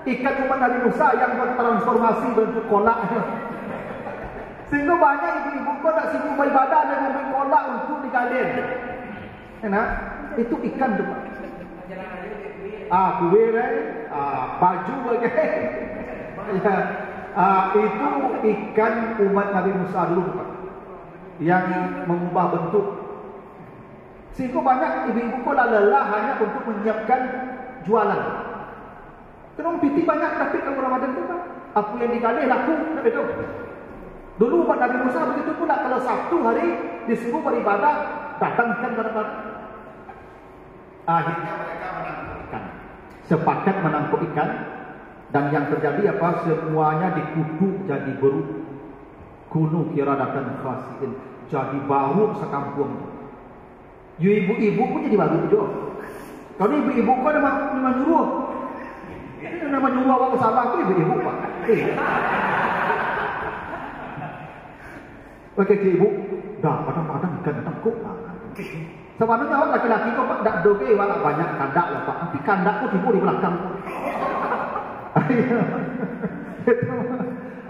Speaker 2: Ikan umat Nabi Musa yang bertransformasi bentuk kolak. Sehingga banyak ibu-ibu kau nak sibuk beribadah dan membeli kolak untuk digalin. Enak? Itu ikan tu, Pak. Kuih baju bagai. Ya, itu ikan umat Nabi Musa dulu, Pak, yang mengubah bentuk. Sehingga banyak ibu-ibu kau lelah hanya untuk menyiapkan jualan. Kenapa piti banyak tapi kalau Ramadan tu, Pak, apa yang digalih laku, tak betul. Dulu umat Nabi Musa begitu pula, kalau Sabtu hari disuruh beribadah, datang ikan kadang-kadang. Akhirnya mereka menangkap ikan. Sepakat menangkap ikan. Dan yang terjadi apa? Semuanya dikutuk jadi beruk. Kunu kiradatan khasiin. Jadi baru sekampung. Ibu-ibu pun jadi baru juga. Kalau ibu-ibu kau nama nyuruh. Ini nama nyuruh orang salah tu ibu-ibu, Pak. Oke, ibu. Dah kadang-kadang ikan tangkuk. Sebenarnya orang laki-laki kau Pak tak doge wala banyak kandak lah, Pak. Tapi kandak tu timbul di belakang.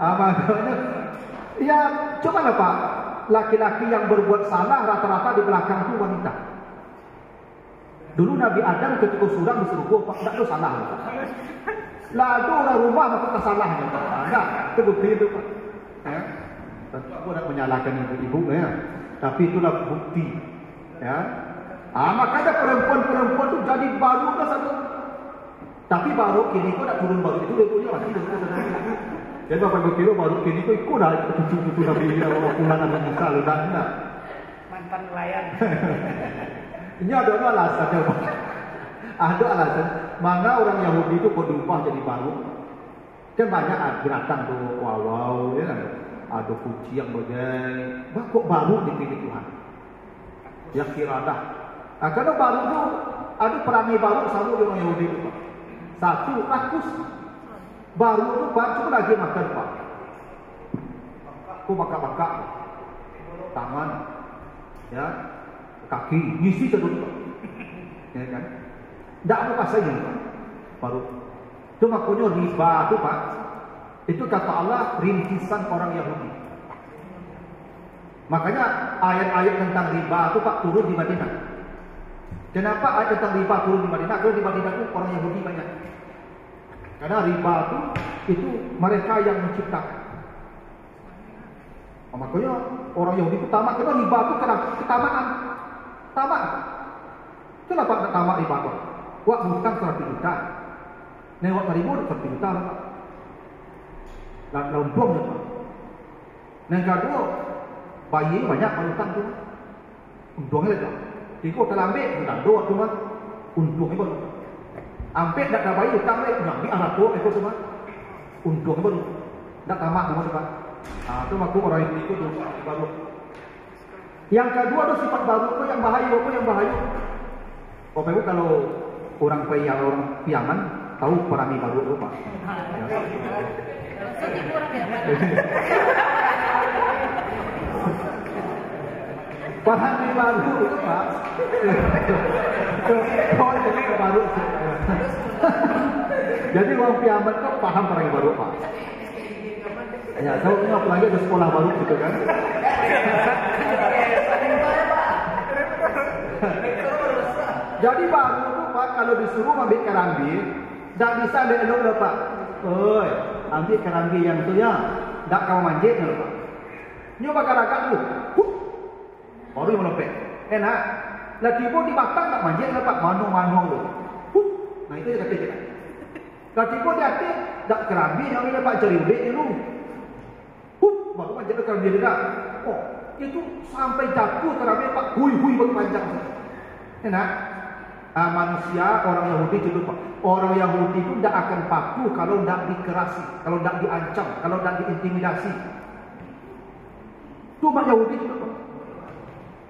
Speaker 2: Maknanya, ya coba lah, Pak. Laki-laki yang berbuat salah rata-rata di belakang tu wanita. Dulu Nabi Adam ketika surang di surga, Pak, tak ada salah, Pak. Lalu orang rumah masuk kesalahnya, Pak. Enggak, itu bukti itu, Pak. Ya. Tentu aku nak menyalahkan ibu-ibu, ya. Tapi itulah bukti. Ya, Makanya perempuan-perempuan itu jadi baru lah satu. Tapi baru kini kau nak turun baru itu dia punya lagi. Jadi bapak ibu kira baru kini kau ikut dah cucu-cucu Nabi pulang Nabi Musa lu dah.
Speaker 3: Mantan nelayan.
Speaker 2: Ini ada alasan ya, Pak. Ada alasan. Mana orang Yahudi itu berubah jadi baru? Kan banyak binatang tuh, wow, ya kan? Ada kucing yang bergay. Kok baru dipilih Tuhan? Ya kira dah. Karena baru itu ada perangai baru selalu orang Yahudi itu, Pak. Satu, rakus. Baru itu Pak, cuma lagi makan, Pak. Kok bakak-bakak, tangan, ya, kaki, ngisi terus, Pak. Ya kan? Tak ada pasanya, Pak. Baru. Itu makanya riba itu, Pak. Itu kata Allah rintisan orang Yahudi. Makanya ayat-ayat tentang riba itu Pak turun di Madinah. Kenapa ayat tentang riba turun di Madinah? Karena di Madinah itu orang Yahudi banyak. Karena riba itu mereka yang menciptakan. Makanya orang Yahudi itu tamak. Karena riba itu ketamaan. Tamak. Kenapa tak tamak riba itu? Wah, hutang 100 juta. Newak tarimu 100 juta lah, Pak. Lontongnya, Pak. Yang kedua, bayi banyak hutang tu. Untungnya tu. Tiko terlambat, sudah dua tu, Pak. Untungnya baru. Ambil tak ada bayi hutang lagi, ngambil anak tu, itu semua. Untungnya baru. Tak tamak tu, Pak. Itu aku orang itu tu baru. Yang kedua tu sifat baru tu yang bahaya, apa yang bahaya? Bapak Ibu kalau orang piangan tahu perangai baru tu, Pak. Perangai baru tu, Pak. Kau jadi baru. Jadi orang piaman tu paham perangai baru, Pak. Ya, tahu ni apalagi ada sekolah baru gitu kan. Jadi baru tu, Pak, kalau disuruh ambil kerambi, tak bisa ambil elok lah, Pak. Oi, ambil kerambi yang tu ya. Tak kau manjit lah, Pak. Nyoba karakat tu. Baru yang melopek. Enak. Lah tiba di batang tak manjit lah, Pak. Manung-manung tu. Nah itu dia kata kita. Lah tiba di hati, tak kerambi yang ambil Pak jerimbik dulu. Baru manjit lah kerambi dia. Oh, itu sampai jatuh kerambi Pak. Hui-hui berpanjang. Enak. Manusia, orang Yahudi itu Pak. Orang Yahudi itu tidak akan patuh kalau tidak dikerasi, kalau tidak diancam, kalau tidak diintimidasi. Itu orang Yahudi itu Pak.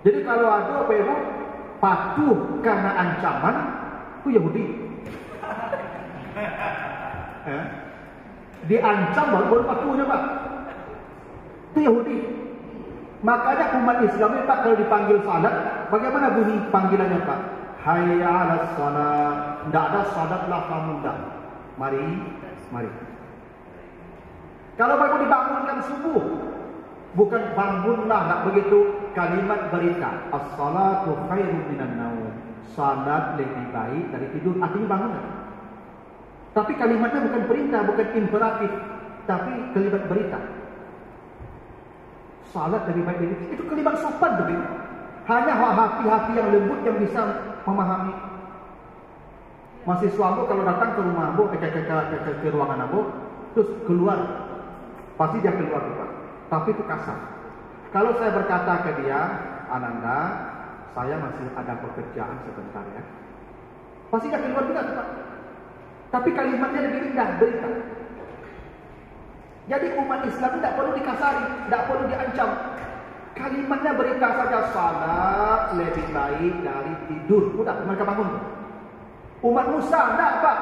Speaker 2: Jadi kalau ada apa Ibu patuh karena ancaman, itu Yahudi. Diancam baru patuhnya Pak. Itu Yahudi. Makanya umat Islam ini Pak kalau dipanggil salat, bagaimana bunyi panggilannya Pak? Hayya 'alas salat. Tidak ada salatlah kamu dah. Mari. Kalau baru dibangunkan subuh, bukan bangunlah, tak begitu. Kalimat berita, as-salatu khairun minan naum. Salat lebih baik dari tidur. Artinya bangunlah. Tapi kalimatnya bukan perintah, bukan imperatif, tapi kalimat berita. Salat lebih baik dari tidur. Itu kalimat sopan begitu. Hanya hati-hati yang lembut yang bisa memahami. Mahasiswa Abu kalau datang ke rumah Abu, ke ruangan Abu, terus keluar, pasti dia keluar juga. Tapi itu kasar. Kalau saya berkata ke dia, Ananda, saya masih ada pekerjaan sebentar ya. Pasti dia keluar juga, Pak. Tapi kalimatnya lebih indah, berita. Jadi umat Islam tidak perlu dikasari, tidak perlu diancam. Kalimatnya berita saja, salat lebih baik dari tidur. Mudah mereka bangun. Umat Musa tidak Pak.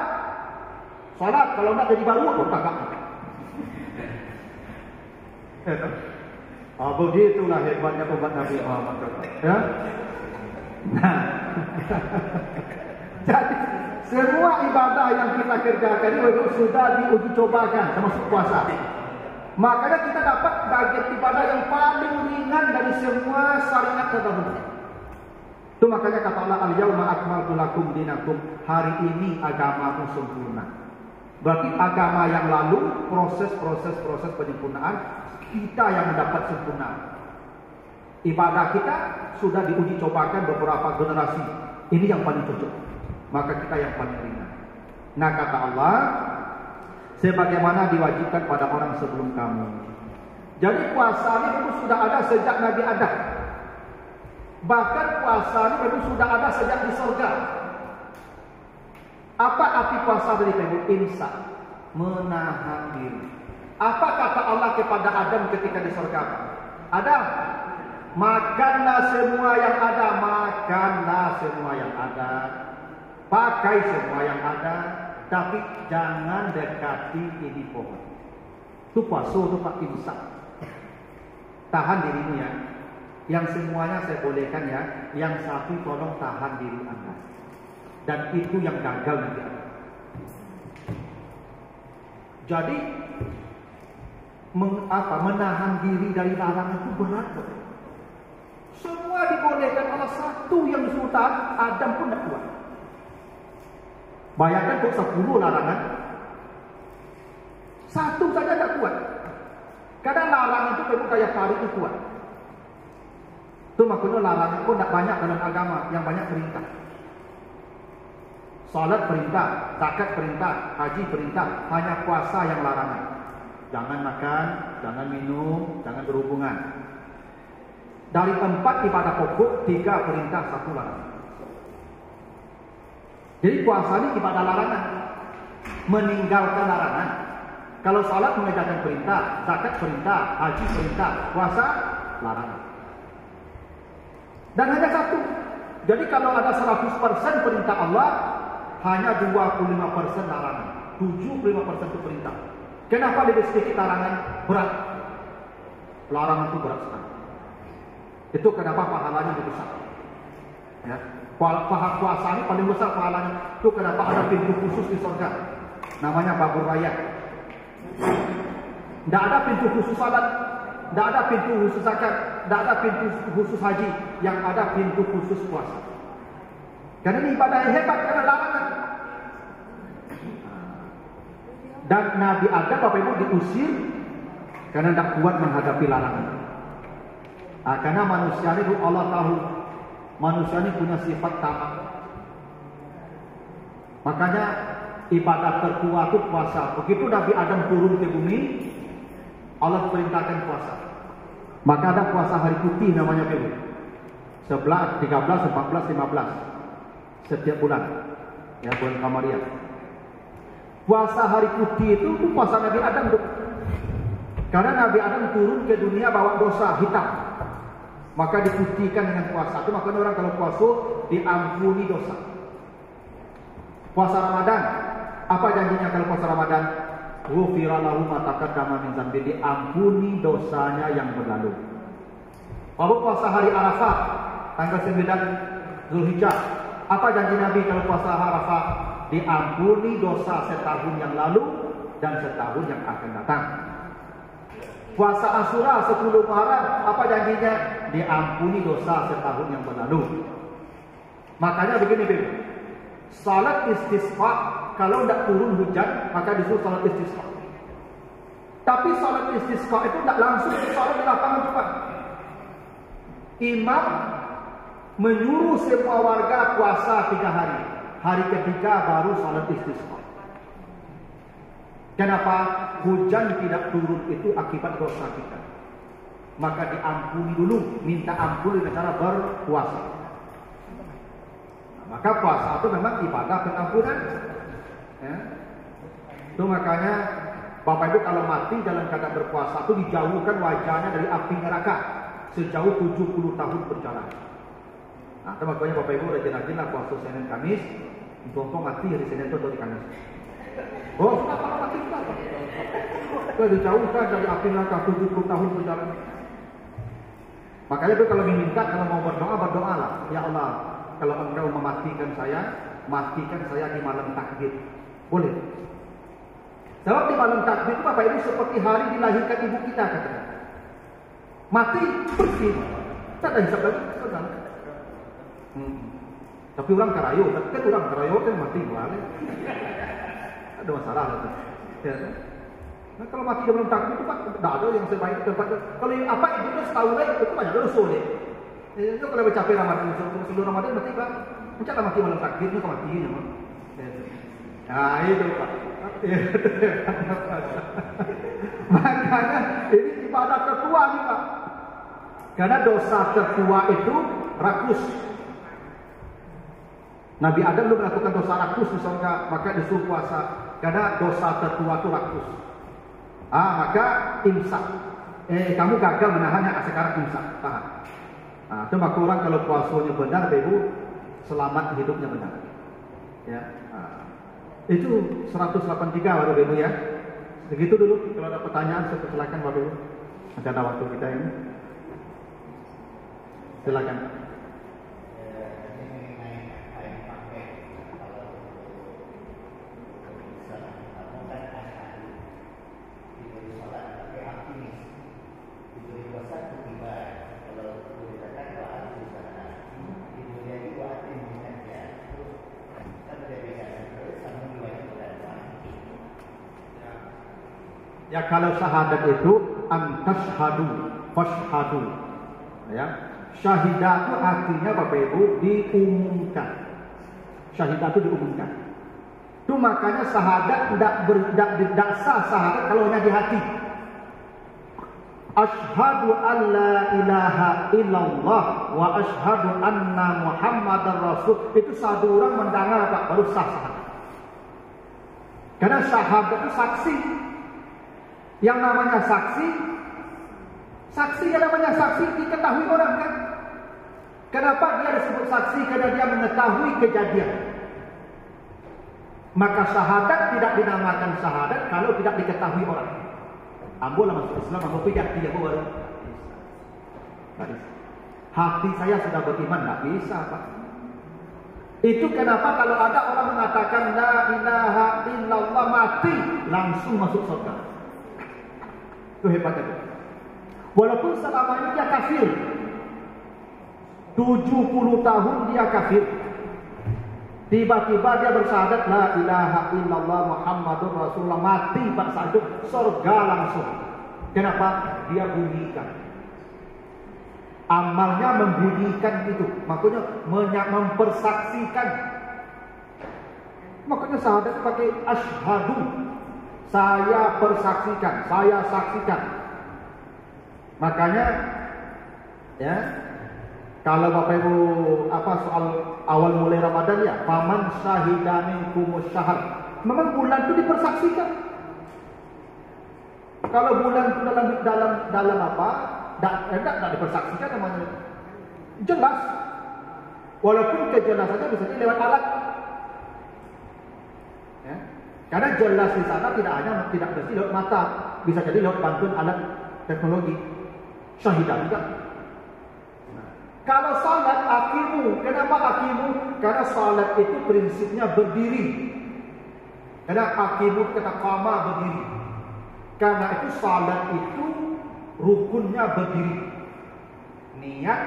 Speaker 2: Salat kalau tidak jadi baru, tak. Begitulah hebatnya umat Nabi Muhammad. Ya. Nah. Jadi semua ibadah yang kita kerjakan itu sudah diuji cobakan, termasuk puasa. Makanya kita dapat bagian ibadah yang paling ringan dari semua syariat terdahulu. Itu makanya kata Allah, al-yauma akmaltu lakum dinakum. Hari ini agamamu sempurna. Berarti agama yang lalu, proses penyempurnaan, kita yang mendapat sempurna. Ibadah kita sudah diuji cobakan beberapa generasi. Ini yang paling cocok. Maka kita yang paling ringan. Nah kata Allah, sebagaimana diwajibkan pada orang sebelum kamu. Jadi puasa ini memang sudah ada sejak Nabi Adam. Bahkan puasa ini memang sudah ada sejak di surga. Apa arti puasa dari Ibu? Imsak, menahan diri. Apa kata Allah kepada Adam ketika di surga? Adam, makanlah semua yang ada, makanlah semua yang ada, pakai semua yang ada, tapi jangan dekati ini pohon. Itu puasa, itu Pak imsak. Tahan dirimu ya. Yang semuanya saya bolehkan ya. Yang satu tolong tahan diri Anda. Dan itu yang gagal nanti. Jadi menahan diri dari larangan itu berat. Semua dibolehkan, Allah satu yang sultan, Adam pun tidak kuat. Bayangkan kok 10 larangan, satu saja tidak kuat. Kadang larangan itu memang kayak tarik itu kuat. Itu makanya larangan pun tidak banyak dalam agama, yang banyak perintah. Salat perintah, zakat perintah, haji perintah, hanya puasa yang larangan. Jangan makan, jangan minum, jangan berhubungan. Dari 4 ibadah pokok, 3 perintah, 1 larangan. Jadi puasa ini ibadah larangan, meninggalkan larangan. Kalau salat mengerjakan perintah, zakat perintah, haji perintah, puasa larangan. Dan hanya 1. Jadi kalau ada 100% perintah Allah, hanya 25% larangan, 75% itu perintah. Kenapa lebih sedikit larangan? Berat. Larangan itu berat sekali. Itu kenapa pahalanya lebih besar. Ya. Puasa ini paling besar pahalanya. Itu kenapa ada pintu khusus di surga. Namanya Babur Raya. Tidak ada pintu khusus salat, tidak ada pintu khusus zakat, tidak ada pintu khusus haji. Yang ada pintu khusus puasa. Karena ini ibadah yang hebat karena larangan. Dan Nabi Adam Bapak Ibu diusir karena tidak kuat menghadapi larangan. Karena manusia ini Allah tahu manusia ini punya sifat tamak. Makanya ibadah terkuat itu puasa. Begitu Nabi Adam turun ke bumi, Allah perintahkan puasa. Maka ada puasa hari putih namanya Ibu. 11, 13, 14, 15 setiap bulan. Ya, bulan Kamariah. Puasa hari putih itu puasa Nabi Adam tuh. Karena Nabi Adam turun ke dunia bawa dosa hitam. Maka diputihkan dengan puasa. Itu makanya orang kalau puasa diampuni dosa. Puasa Ramadan, apa janjinya kalau puasa Ramadan? Ghufira lahu ma taqaddama min dzambi, diampuni dosanya yang berlalu. Kalau puasa hari Arafah, tanggal 9 Zulhijjah, apa janji Nabi kalau puasa Arafah? Diampuni dosa setahun yang lalu dan setahun yang akan datang. Puasa Asyura 10 Muharram, apa janjinya? Diampuni dosa setahun yang berlalu. Makanya begini, Bibi. Salat istisqa, kalau tidak turun hujan, maka disuruh salat istisqa. Tapi salat istisqa itu tidak langsung salat di lapangan tempat. Imam menyuruh semua warga puasa 3 hari. Hari ketiga baru salat istisqa. Kenapa? Hujan tidak turun itu akibat dosa kita. Maka diampuni dulu, minta ampun dengan cara berpuasa. Nah, maka puasa itu memang ibadah pengampunan. Ya. Itu makanya Bapak Ibu kalau mati dalam keadaan berpuasa itu dijauhkan wajahnya dari api neraka sejauh 70 tahun berjalan. Nah, itu makanya Bapak Ibu rajin-rajinlah puasa Senin Kamis. Untuk mati hari Senin itu di Kamis. Oh, sudah kalau mati sudah. Kita dijauhkan dari api neraka 70 tahun berjalan. Makanya itu kalau meminta, kalau mau berdoalah. Ya Allah, kalau Engkau matikan saya di malam takbir. Boleh. Sebab di malam takbir itu Bapak Ibu seperti hari dilahirkan ibu kita katanya. Mati bersih. Tak ada hisap lagi. Tapi orang karayo, kan orang karayo kan mati balik. Ada masalah itu. Ya. Nah, kalau mati dia belum takbir itu Pak, tidak ada yang sebaik tempat. Kalau apa itu setahun lagi itu banyak dosa deh. Itu kalau bercapai Ramadan sebelum Ramadan berarti Pak, mencak mati malam takbir itu mati ini Pak. Nah itu Pak. Makanya ini ibadah tertua nih Pak. Karena dosa tertua itu rakus. Nabi Adam belum melakukan dosa rakus misalnya, maka disuruh puasa. Karena dosa tertua itu rakus. Maka imsak. Kamu gagal menahannya, sekarang imsak, tahan. Itu maka orang kalau puasanya benar, Ibu, selamat hidupnya benar. Ya. Itu 183 Bapak Ibu ya. Begitu dulu. Kalau ada pertanyaan, saya silakan Bapak Ibu. Masih ada waktu kita ini. Silakan. Ya kalau syahadat itu antashhadu fashhadu. Ya. Syahidah itu artinya Bapak Ibu diumumkan. Syahidah itu diumumkan. Itu makanya syahadat tidak sah syahadat kalau hanya di hati. Asyhadu an la ilaha illallah wa asyhadu anna Muhammadar Rasul. Itu satu orang mendengar Pak baru sah syahadat. Karena syahadat itu saksi. Yang namanya saksi yang namanya saksi diketahui orang kan. Kenapa dia disebut saksi? Karena dia mengetahui kejadian. Maka syahadat tidak dinamakan syahadat kalau tidak diketahui orang. Ambo lah masuk Islam, ambo pijak dia baru. Hati saya sudah beriman, tidak bisa Pak. Itu kenapa kalau ada orang mengatakan la ilaha illallah mati langsung masuk surga. Itu hebatnya. Walaupun selama ini dia kafir. 70 tahun dia kafir. Tiba-tiba dia bersyahadat la ilaha illallah Muhammadur Rasulullah, mati pada saat itu surga langsung. Kenapa? Dia bunyikan. Amalnya membunyikan itu. Makanya mempersaksikan. Makanya syahadat pakai asyhadu. Saya persaksikan, saya saksikan. Makanya ya, kalau Bapak Ibu soal awal mulai Ramadan ya, faman syahida minkumus syahr. Memang bulan itu dipersaksikan. Kalau bulan itu dalam apa? Tidak dipersaksikan namanya. Jelas. Walaupun kejelasannya bisa jadi lewat alat. Ya. Karena jelas di sana tidak mesti lewat mata, bisa jadi lewat bantuan alat teknologi. Syahidah juga. Kalau salat akimu, kenapa akimu? Karena salat itu prinsipnya berdiri. Karena akimu kata qama berdiri. Karena itu salat itu rukunnya berdiri. Niat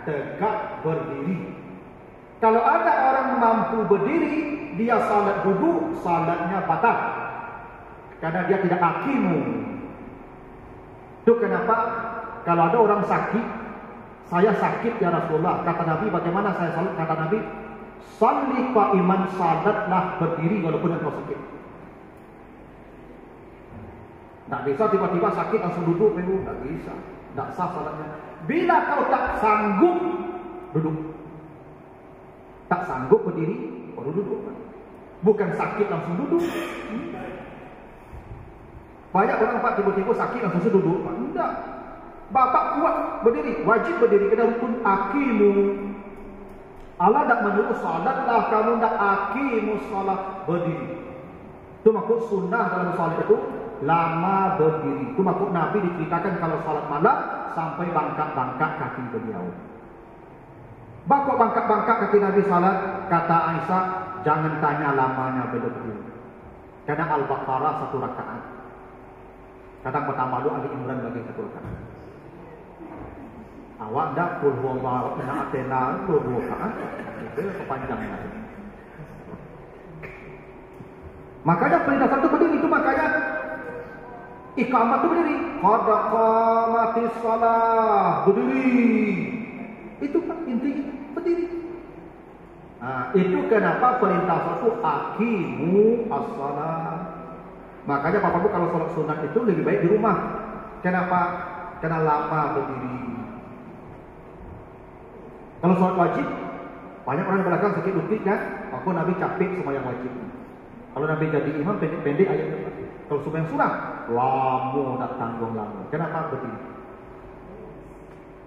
Speaker 2: tegak berdiri. Kalau ada orang mampu berdiri, dia salat duduk, salatnya batal. Karena dia tidak akimu. Itu kenapa kalau ada orang sakit, saya sakit ya Rasulullah. Kata Nabi, bagaimana saya salat? Kata Nabi, salli qa'iman, salatlah berdiri walaupun engkau sakit. Tak bisa tiba-tiba sakit langsung duduk, tak bisa. Tak sah salatnya. Bila kau tak sanggup duduk. Tak sanggup berdiri, baru duduk. Bukan sakit langsung duduk. Banyak orang Pak tiba-tiba sakit langsung duduk. Tidak. Bapak kuat berdiri, wajib berdiri. Kena rukun akimu. Allah tak menyuruh salatlah kamu, tak akimu salat berdiri. Itu maksud sunnah dalam salat itu lama berdiri. Itu maksud Nabi diceritakan kalau salat malam sampai bangkak-bangkak kaki beliau. Bangkak-bangkak kaki Nabi salat, kata Aisyah, jangan tanya lamanya berdiri. Karena Al-Baqarah 1 rakaat. Kadang pertama lu Ali Imran bagi 1 rakaat. Awak dah kul huwallahu ahad atena 2 rakaat. Itu kepanjangan. Makanya perintah satu berdiri itu makanya Iqamah itu berdiri. Qad qamatis shalah, berdiri. Itu kan intinya, berdiri. Nah, itu kenapa perintah satu aqimu as-shalah. Makanya Bapak Ibu kalau sholat sunat itu lebih baik di rumah. Kenapa? Karena lama berdiri. Kalau sholat wajib, banyak orang di belakang sakit lutut kan? Aku Nabi capek semua yang wajib. Kalau Nabi jadi imam pendek-pendek ayatnya. Kalau semua yang sunat, lama tak tanggung lama. Kenapa berdiri?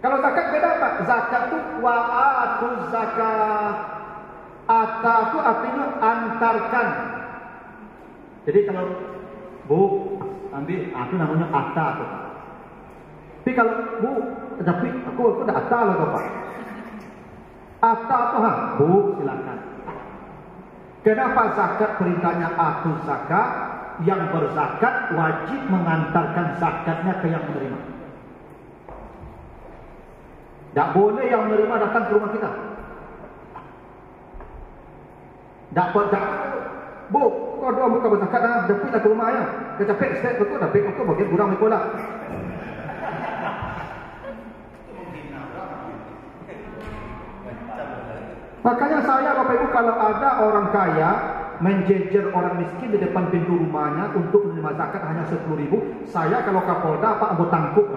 Speaker 2: Kalau zakat beda Pak. Zakat itu wa'atuz zakat. Ata itu artinya antarkan. Jadi kalau Bu ambil, itu namanya ata tuh. Tapi kalau Bu, tapi aku udah ata loh Pak. Ata tuh Bu silakan. Kenapa zakat perintahnya atuz zakat? Yang berzakat wajib mengantarkan zakatnya ke yang menerima. Tak boleh yang menerima datang ke rumah kita. Dapat Bu, kau doa buka berzakat dah, dapatlah ke rumah ayah. Kecapek set betul, dapat betul bagian kurang sekolah. Makanya saya Bapak Ibu kalau ada orang kaya menjejer orang miskin di depan pintu rumahnya untuk menerima zakat hanya 10.000, saya kalau Kapolda Pak Abu tangkuk.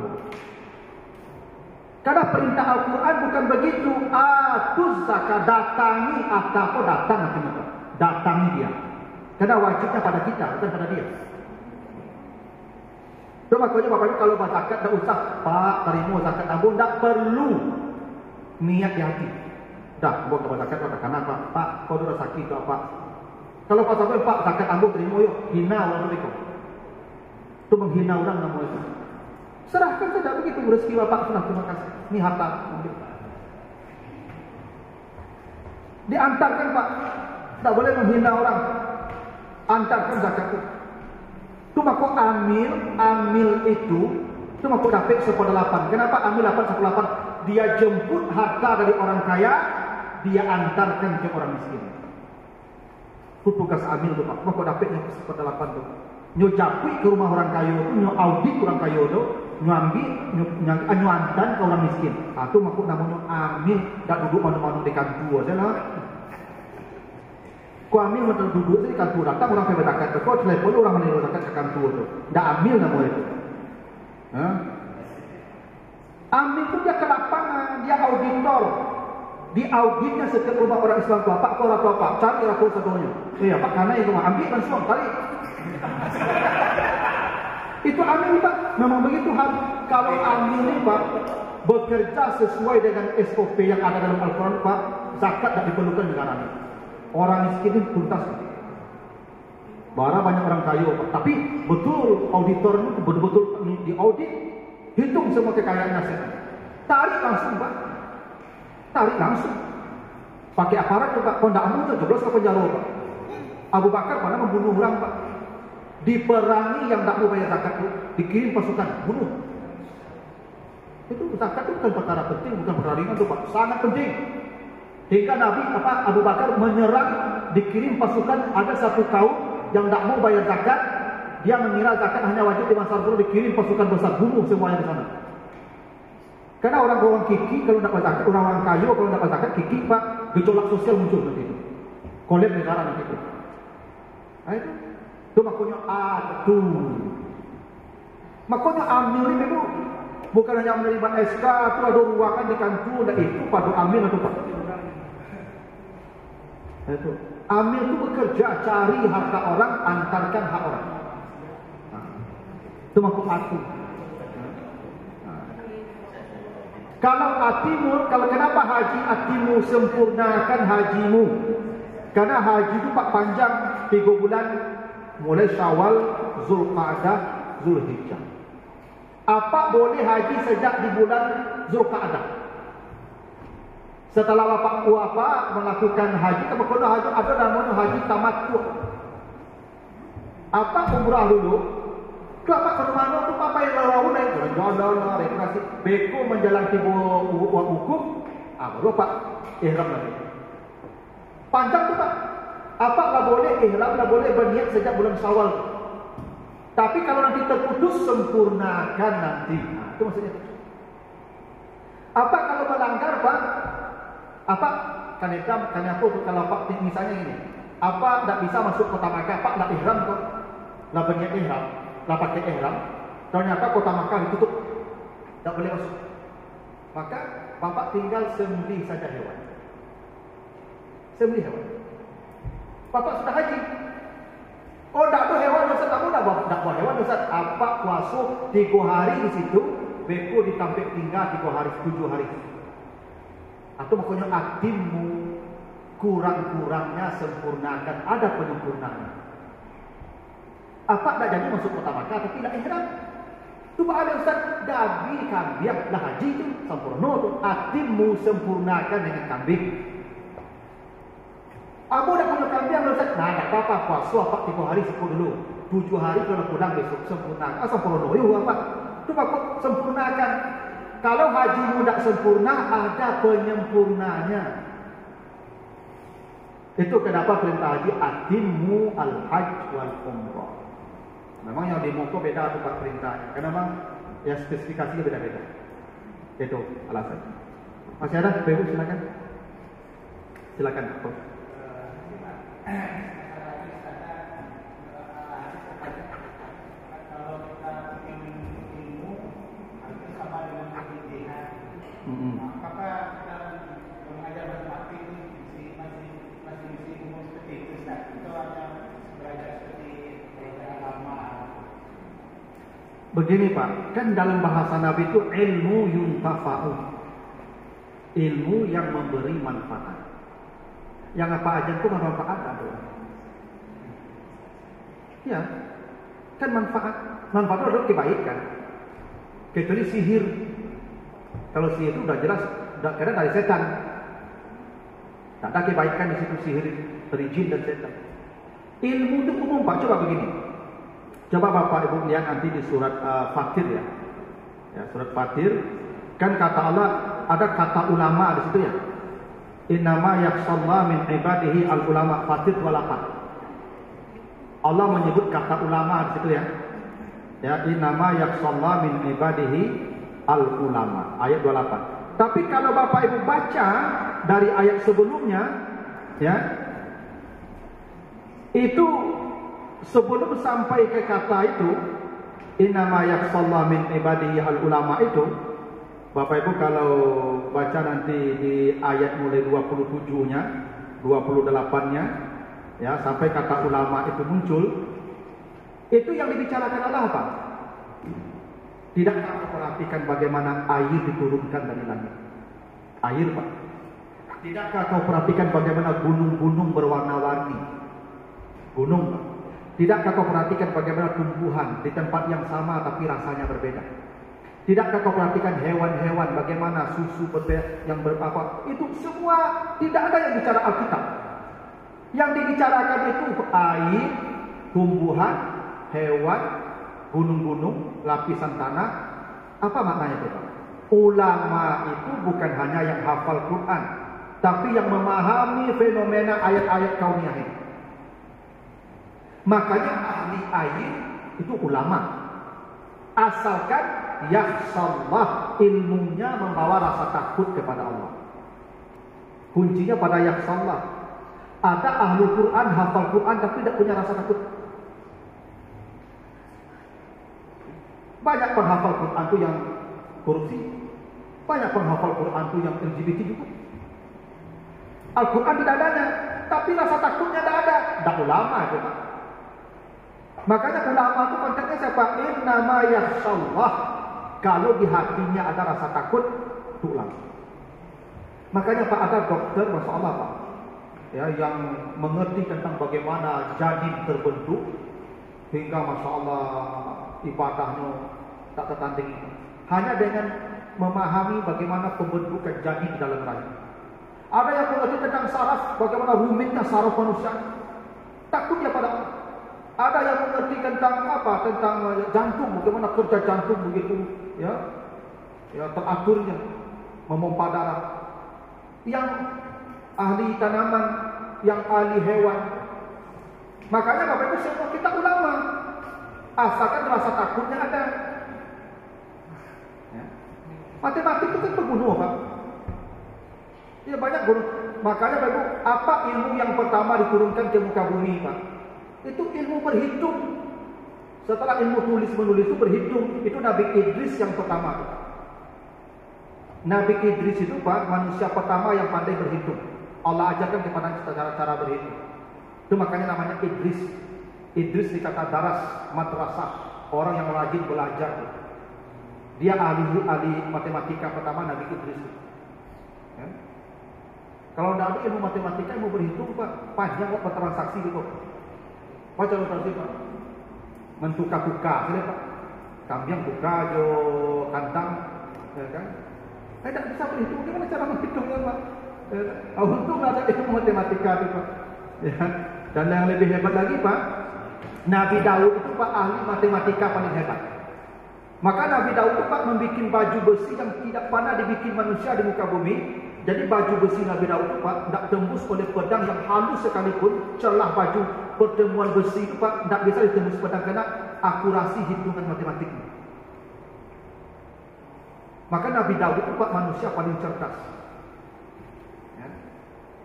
Speaker 2: Karena perintah Al-Quran bukan begitu. Atuz zakat, datangi atau datang nanti. Datangi dia. Karena wajibnya pada kita, bukan pada dia. Itu makanya Bapak Ibu kalau zakat tak usah Pak terima zakat Abu, tak perlu niat di hati. Dah, buat kepada zakat katakan apa? Pak, kau dah sakit atau apa? Kalau pas sampai Pak zakat Abu terima yuk, hina orang itu. Itu menghina orang nama itu. Serahkan saja begitu rezeki Bapak sudah, terima kasih. Ini harta mungkin. Diantarkan Pak. Tak boleh menghina orang. Antarkan zakat itu. Itu maku amil itu maku dapat 1/8. Kenapa amil 8/8? Dia jemput harta dari orang kaya, dia antarkan ke orang miskin. Itu tugas amil itu Pak. Maku dapat 1/8 itu. Nyo japui ke rumah orang kaya itu, nyo audit orang kaya itu, nyo ambil, nyo antar ke orang miskin. Itu maku namanya amil. Tak duduk mana-mana di kantor aja lah. Kau ambil macam duduk di kantor, datang orang pergi zakat, kau telepon orang menerima zakat ke kantor tu. Dah ambil nama itu. Ambil tu dia ke lapangan, dia auditor. Di auditnya setiap rumah orang Islam tu, Pak kau ratu apa? Cari rapor satunya. Ya Pak, karena itu ambil langsung tarik. Itu ambil Pak, memang begitu harus. Kalau ambil ni Pak bekerja sesuai dengan SOP yang ada dalam Al-Quran Pak, zakat tak diperlukan negara ini. Orang miskin itu tuntas. Bara banyak orang kaya, tapi betul auditor itu betul-betul di audit, hitung semua kekayaan aset. Tarik langsung Pak. Tarik langsung. Pakai aparat Pak, kalau tidak aman itu jeblos ke penjara Pak. Abu Bakar pernah membunuh orang Pak. Diperangi yang tak mau bayar zakat itu, dikirim pasukan, bunuh. Itu zakat itu bukan perkara penting, bukan perkara ringan itu Pak, sangat penting. Hingga Nabi Abu Bakar menyerang, dikirim pasukan, ada satu kaum yang tak mau bayar zakat, dia mengira zakat hanya wajib di masa Rasulullah, dikirim pasukan besar, bunuh semuanya di sana. Karena orang-orang kiki kalau dapat zakat, orang-orang kaya kalau dapat zakat kiki Pak, gejolak sosial muncul nanti itu, kolab negara nanti itu. Nah itu makanya atu. Makanya amil ini bu, bukan hanya menerima SK, itu ada ruangan di kantor, dan itu pada amil itu Pak. Itu amil itu bekerja cari harta orang, antarkan hak orang. Itu maksud atu. Kalau atimu, kalau kenapa haji atimu sempurnakan hajimu? Karena haji itu Pak panjang 3 bulan, mulai Syawal, Zulqa'dah, Zulhijjah. Apa boleh haji sejak di bulan Zulqa'dah? Setelah wafat melakukan haji, kalau haji ada namanya haji tamattu. Apa umrah dulu? Kelapa ke mana tu apa yang lalu naik jalan rekreasi. Beko menjalankan buat hukum, baru Pak ihram lagi. Panjang tu Pak. Apa tak boleh ihram, tak boleh berniat sejak bulan Syawal. Tapi kalau nanti terputus, sempurnakan nanti. Nah, itu maksudnya. Apa kalau melanggar, Pak? Apa? Kan aku kalau Pak misalnya ini, apa tidak bisa masuk kota Makkah? Pak tidak ihram kok, tidak berniat ihram, tidak pakai ihram. Ternyata kota Makkah ditutup, tidak boleh masuk. Maka Bapak tinggal sembelih saja hewan. Sembelih hewan. Bapak sudah haji. Oh, tidak ada hewan Ustaz, tak bawa hewan Ustaz. Apa puasa 3 hari di situ, beko ditampik tinggal 3 hari, 7 hari. Atau pokoknya atimmu, kurang-kurangnya sempurnakan, ada penyempurnaan. Apa tidak jadi masuk kota Makkah tapi tidak ihram? Itu Pak ada Ustaz, dabi kambing dah haji itu sempurna tu. Atimmu sempurnakan dengan kambing. Abu dah punya kambing Ustaz, nah tak apa-apa, puasa apa 3 hari syukur dulu. 7 hari kalau pulang besok sempurnakan. Sempurna yuk apa? Itu Pak sempurnakan. Kalau hajimu tidak sempurna, ada penyempurnanya. Itu kenapa perintah haji atimmu al-hajj wal umrah. Memang yang di Mekah beda tempat perintahnya. Karena memang ya spesifikasinya beda-beda. Itu alasan. Masih ada? Ibu silakan. Silakan.
Speaker 3: Apakah mengajar matematik itu masih umum seperti itu Ustaz? Itu hanya belajar seperti belajar agama.
Speaker 2: Begini Pak, kan dalam bahasa Nabi itu ilmu yuntafa'u, ilmu yang memberi manfaat. Yang apa aja itu manfaat ada. Ya, kan manfaat itu adalah kebaikan. Kecuali sihir. Kalau sihir itu sudah jelas, karena dari setan. Tak ada kebaikan di situ sihir dari jin dan setan. Ilmu itu umum Pak. Coba begini. Coba Bapak Ibu lihat nanti di surat Fatir ya. Ya, surat Fatir kan kata Allah, ada kata ulama di situ ya. Innama yakhshallahu min ibadihi al-ulama, Fatir 28. Allah menyebut kata ulama di situ ya. Ya, innama yakhshallahu min ibadihi al-ulama, ayat 28. Tapi kalau Bapak Ibu baca dari ayat sebelumnya ya, itu sebelum sampai ke kata itu innama yakhshallahu min ibadihi al-ulama itu, Bapak Ibu kalau baca nanti di ayat mulai 27-nya, 28-nya ya, sampai kata ulama itu muncul, itu yang dibicarakan Allah apa? Tidakkah kau perhatikan bagaimana air diturunkan dari langit? Air Pak. Tidakkah kau perhatikan bagaimana gunung-gunung berwarna-warni? Gunung Pak. Tidakkah kau perhatikan bagaimana tumbuhan di tempat yang sama tapi rasanya berbeda? Tidakkah kau perhatikan hewan-hewan bagaimana susu yang berapa? Itu semua tidak ada yang bicara Alkitab. Yang dibicarakan itu air, tumbuhan, hewan, gunung-gunung, lapisan tanah. Apa maknanya itu Pak? Ulama itu bukan hanya yang hafal Quran, tapi yang memahami fenomena ayat-ayat kauniyah ini. Makanya ahli air itu ulama. Asalkan yakhshallah, ilmunya membawa rasa takut kepada Allah. Kuncinya pada yakhshallah. Ada ahli Quran, hafal Quran tapi tidak punya rasa takut. Banyak penghafal Quran itu yang korupsi. Banyak penghafal Quran itu yang LGBT juga. Al-Quran tidak adanya, tapi rasa takutnya tidak ada. Tidak ulama itu Pak. Makanya ulama itu konteksnya siapa? Innama yakhshallah. Kalau di hatinya ada rasa takut, itu ulama. Makanya Pak ada dokter, Masya Allah Pak, ya, yang mengerti tentang bagaimana janin terbentuk, hingga Masya Allah ibadahnya tak tertandingi. Hanya dengan memahami bagaimana pembentukan janin di dalam rahim. Ada yang mengerti tentang saraf, bagaimana rumitnya saraf manusia. Takutnya pada Allah. Ada yang mengerti tentang apa? Tentang jantung, bagaimana kerja jantung begitu, ya, teraturnya, memompa darah. Yang ahli tanaman, yang ahli hewan. Makanya Bapak Ibu semua kita ulama. Asalkan rasa takutnya ada. Ya. Matematik itu kan berguna, Pak. Ya banyak guna. Makanya Bapak, apa ilmu yang pertama diturunkan ke muka bumi, Pak? Itu ilmu berhitung. Setelah ilmu tulis-menulis itu berhitung, itu Nabi Idris yang pertama. Nabi Idris itu, Pak, manusia pertama yang pandai berhitung. Allah ajarkan kepada cara berhitung. Itu makanya namanya Idris. Idris dikata daras, madrasah, orang yang rajin belajar. Dia ahli matematika pertama, Nabi Idris. Ya. Kalau Nabi ilmu matematika, ilmu berhitung, Pak, panjang kok bertransaksi gitu. Pak, contoh sih, Pak. Mentukar-tukar, Pak. Kambing tukar jo kandang, ya kan? Saya tidak bisa berhitung. Gimana cara menghitungnya, Pak? Untung ada ilmu matematika itu, Pak. Ya. Dan yang lebih hebat lagi, Pak, Nabi Daud itu, Pak, ahli matematika paling hebat. Maka Nabi Daud itu, Pak, membuat baju besi yang tidak pernah dibikin manusia di muka bumi. Jadi baju besi Nabi Daud itu, Pak, tidak tembus oleh pedang yang halus sekalipun. Celah baju pertemuan besi itu, Pak, tidak bisa ditembus pedang karena akurasi hitungan matematiknya. Maka Nabi Daud itu, Pak, manusia paling cerdas. Ya.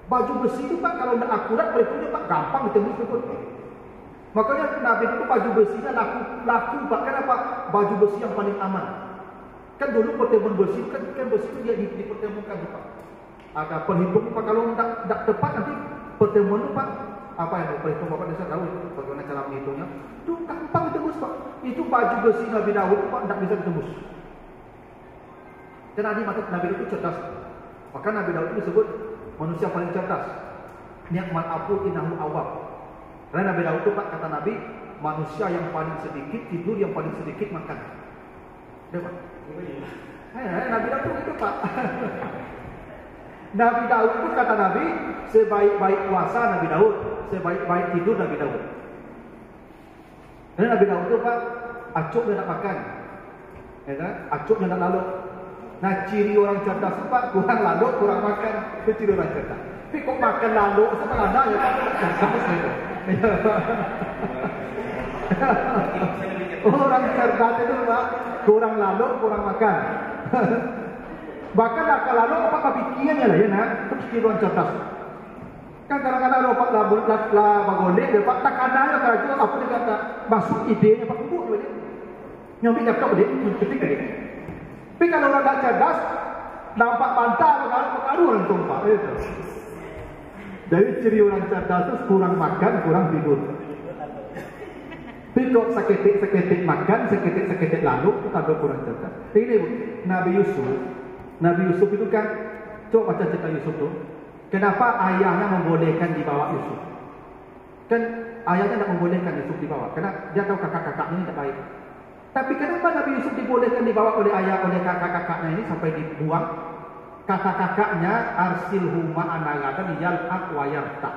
Speaker 2: Baju besi itu, Pak, kalau tidak akurat perhitungnya, Pak, gampang ditembus pun. Makanya Nabi itu baju besinya laku, Pak. Kenapa? Baju besi yang paling aman. Kan dulu pertemuan besi kan besi itu dia dipertemukan, Pak. Ada perhitungan, Pak, kalau tidak tepat nanti pertemuan itu, Pak, apa yang perhitung Bapak bisa tahu bagaimana cara menghitungnya. Itu gampang ditembus, Pak. Itu baju besi Nabi Daud, Pak, tidak bisa ditembus. Karena Nabi itu cerdas. Maka Nabi Daud itu disebut manusia paling cerdas. Ni'mal abdu innahu awwab. Karena Nabi Daud itu, Pak, kata Nabi, manusia yang paling sedikit tidur, yang paling sedikit makan. Ya, Pak. Nabi Daud itu, Pak. Nabi Daud itu kata Nabi, sebaik-baik puasa Nabi Daud, sebaik-baik tidur Nabi Daud. Karena Nabi Daud itu, Pak, acuk dia nak makan, ya kan? Acuk dia nak lalu. Nah, ciri orang cerdas itu, Pak, kurang lalu, kurang makan. Itu ciri orang cerdas. Tapi kok makan lalu, sama ada ya, Pak? Cerdas itu. Orang cerdas itu, Pak, kurang lalu, kurang makan. Bahkan akal lalu apa pikirannya lah ya, nak? Itu ciri orang cerdas. Kan kadang-kadang lo Pak lah bagolek, dia Pak tak ada ya kerja apa dia kata masuk idenya Pak kumpul dia. Nyambi laptop dia, ketik dia. Tapi kalau orang tak cerdas, nampak pantai berkaru langsung, Pak. Itu. Jadi ciri orang cerdas itu kurang makan, kurang tidur. Tapi kalau seketik makan, seketik lalu, itu tanda kurang cerdas. Ini Nabi Yusuf itu kan, coba baca cerita Yusuf itu. Kenapa ayahnya membolehkan dibawa Yusuf? Kan ayahnya tidak membolehkan Yusuf dibawa, karena dia tahu kakak-kakaknya ini tidak baik. Tapi kenapa Nabi Yusuf dibolehkan dibawa oleh ayah, oleh kakak-kakaknya ini sampai dibuang? Kata-kakaknya arsilhuma anagatan yalhaq wa yarta.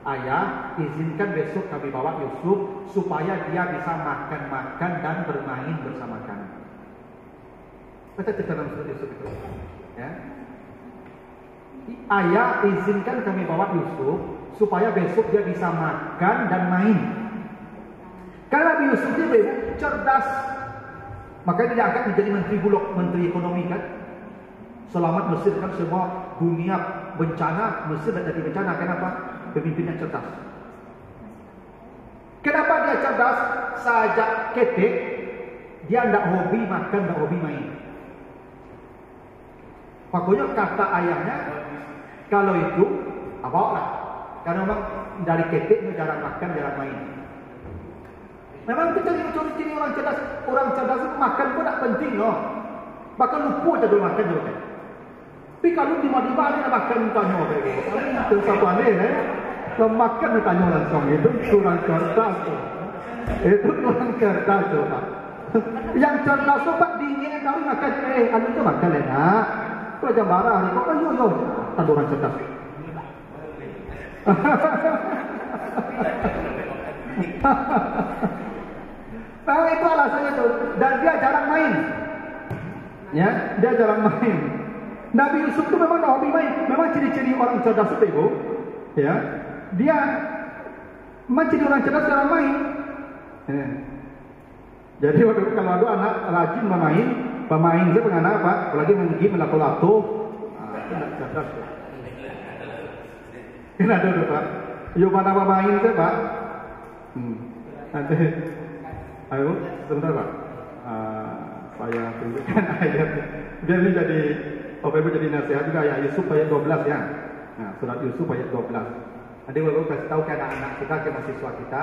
Speaker 2: Ayah, izinkan besok kami bawa Yusuf supaya dia bisa makan-makan dan bermain bersama kami. Baca cerita dalam surat Yusuf itu. Ya. Ayah, izinkan kami bawa Yusuf supaya besok dia bisa makan dan main. Karena Nabi Yusuf dia cerdas, makanya dia akan menjadi menteri bulog, menteri ekonomi kan. Selamat Mesir kan semua dunia bencana, Mesir tidak jadi bencana. Kenapa? Pemimpinnya cerdas. Kenapa dia cerdas? Sajak ketik, dia tidak hobi makan, tidak hobi main. Pokoknya kata ayahnya, kalau itu, bawalah. Karena memang dari ketik jarang makan, jarang main. Memang kita ciri-ciri orang cerdas. Orang cerdas itu makan pun tak penting, no. Bahkan lupa jadi makan juga. Tapi kalau di mana dia makan tanya begitu. Itu siapa ni? Kalau makan tanya langsung itu kurang cerdas. Itu kurang cerdas juga. Yang cerdas tu Pak dingin kau makan anu tu makan enak. Kau jangan marah ni. Kau yo tak orang cerdas. Nah, itu alasannya tuh. Dan dia jarang main. Ya, dia jarang main. Nabi Yusuf itu memang hobi main. Memang ciri-ciri orang cerdas itu, ya. Dia memang ciri orang cerdas jarang main. Ya. Jadi waktu kalau ada anak rajin pemain dia mengenai apa? Apalagi main game lato-lato, itu tidak cerdas. Ini ada tuh Pak. Yuk mana pemain saya Pak? Nanti, ayo sebentar Pak. Saya tunjukkan ayatnya. Biar ini jadi, Bapak Ibu jadi nasihat juga ya Yusuf ayat 12 ya. Nah, surat Yusuf ayat 12. Nanti Bapak Ibu kasih tahu ke anak-anak kita, ke mahasiswa kita,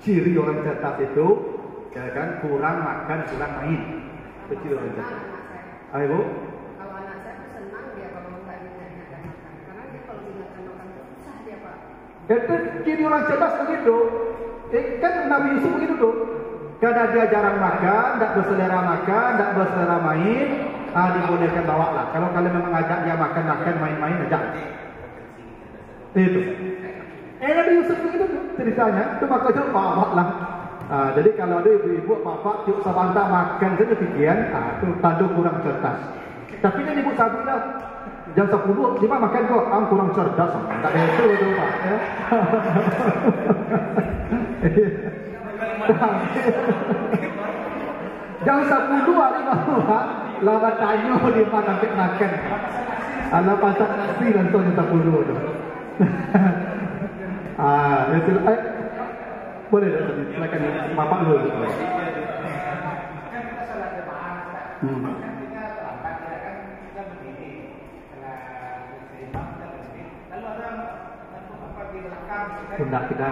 Speaker 2: ciri orang cerdas itu, ya kan, kurang makan, kurang main. Itu ciri orang cerdas. Ayo Bu.
Speaker 4: Kalau anak saya tuh senang dia kalau nggak diingatkan makan, karena dia kalau diingatkan makan tuh susah dia Pak.
Speaker 2: Itu ciri orang cerdas begitu. Kan Nabi Yusuf begitu tuh. Karena dia jarang makan, tidak berselera makan, tidak berselera main, dibolehkan bawa lah. Kalau kalian memang ajak dia makan, main-main, ajak. Itu. Nabi Yusuf begitu tuh ceritanya. Itu makanya bawa lah. Jadi kalau ada ibu-ibu, bapak, tiup sabanta makan saja pikiran, itu tanda kurang cerdas. Tapi kan ibu saya bilang, jam 10, lima makan kok, kurang cerdas. Tak ada itu Pak. Ya. Jam 10 hari baru lawan tanya di mana sampai makan. Ala pasak nasi langsung jam 10 tu. Boleh dah tadi. Silakan bapak dulu.
Speaker 3: Kan kita salah jemaah, kan kita terlambat ya kan kita begini. Kalau imam kita begini. Lalu ada apa di belakang
Speaker 2: Sundak kita.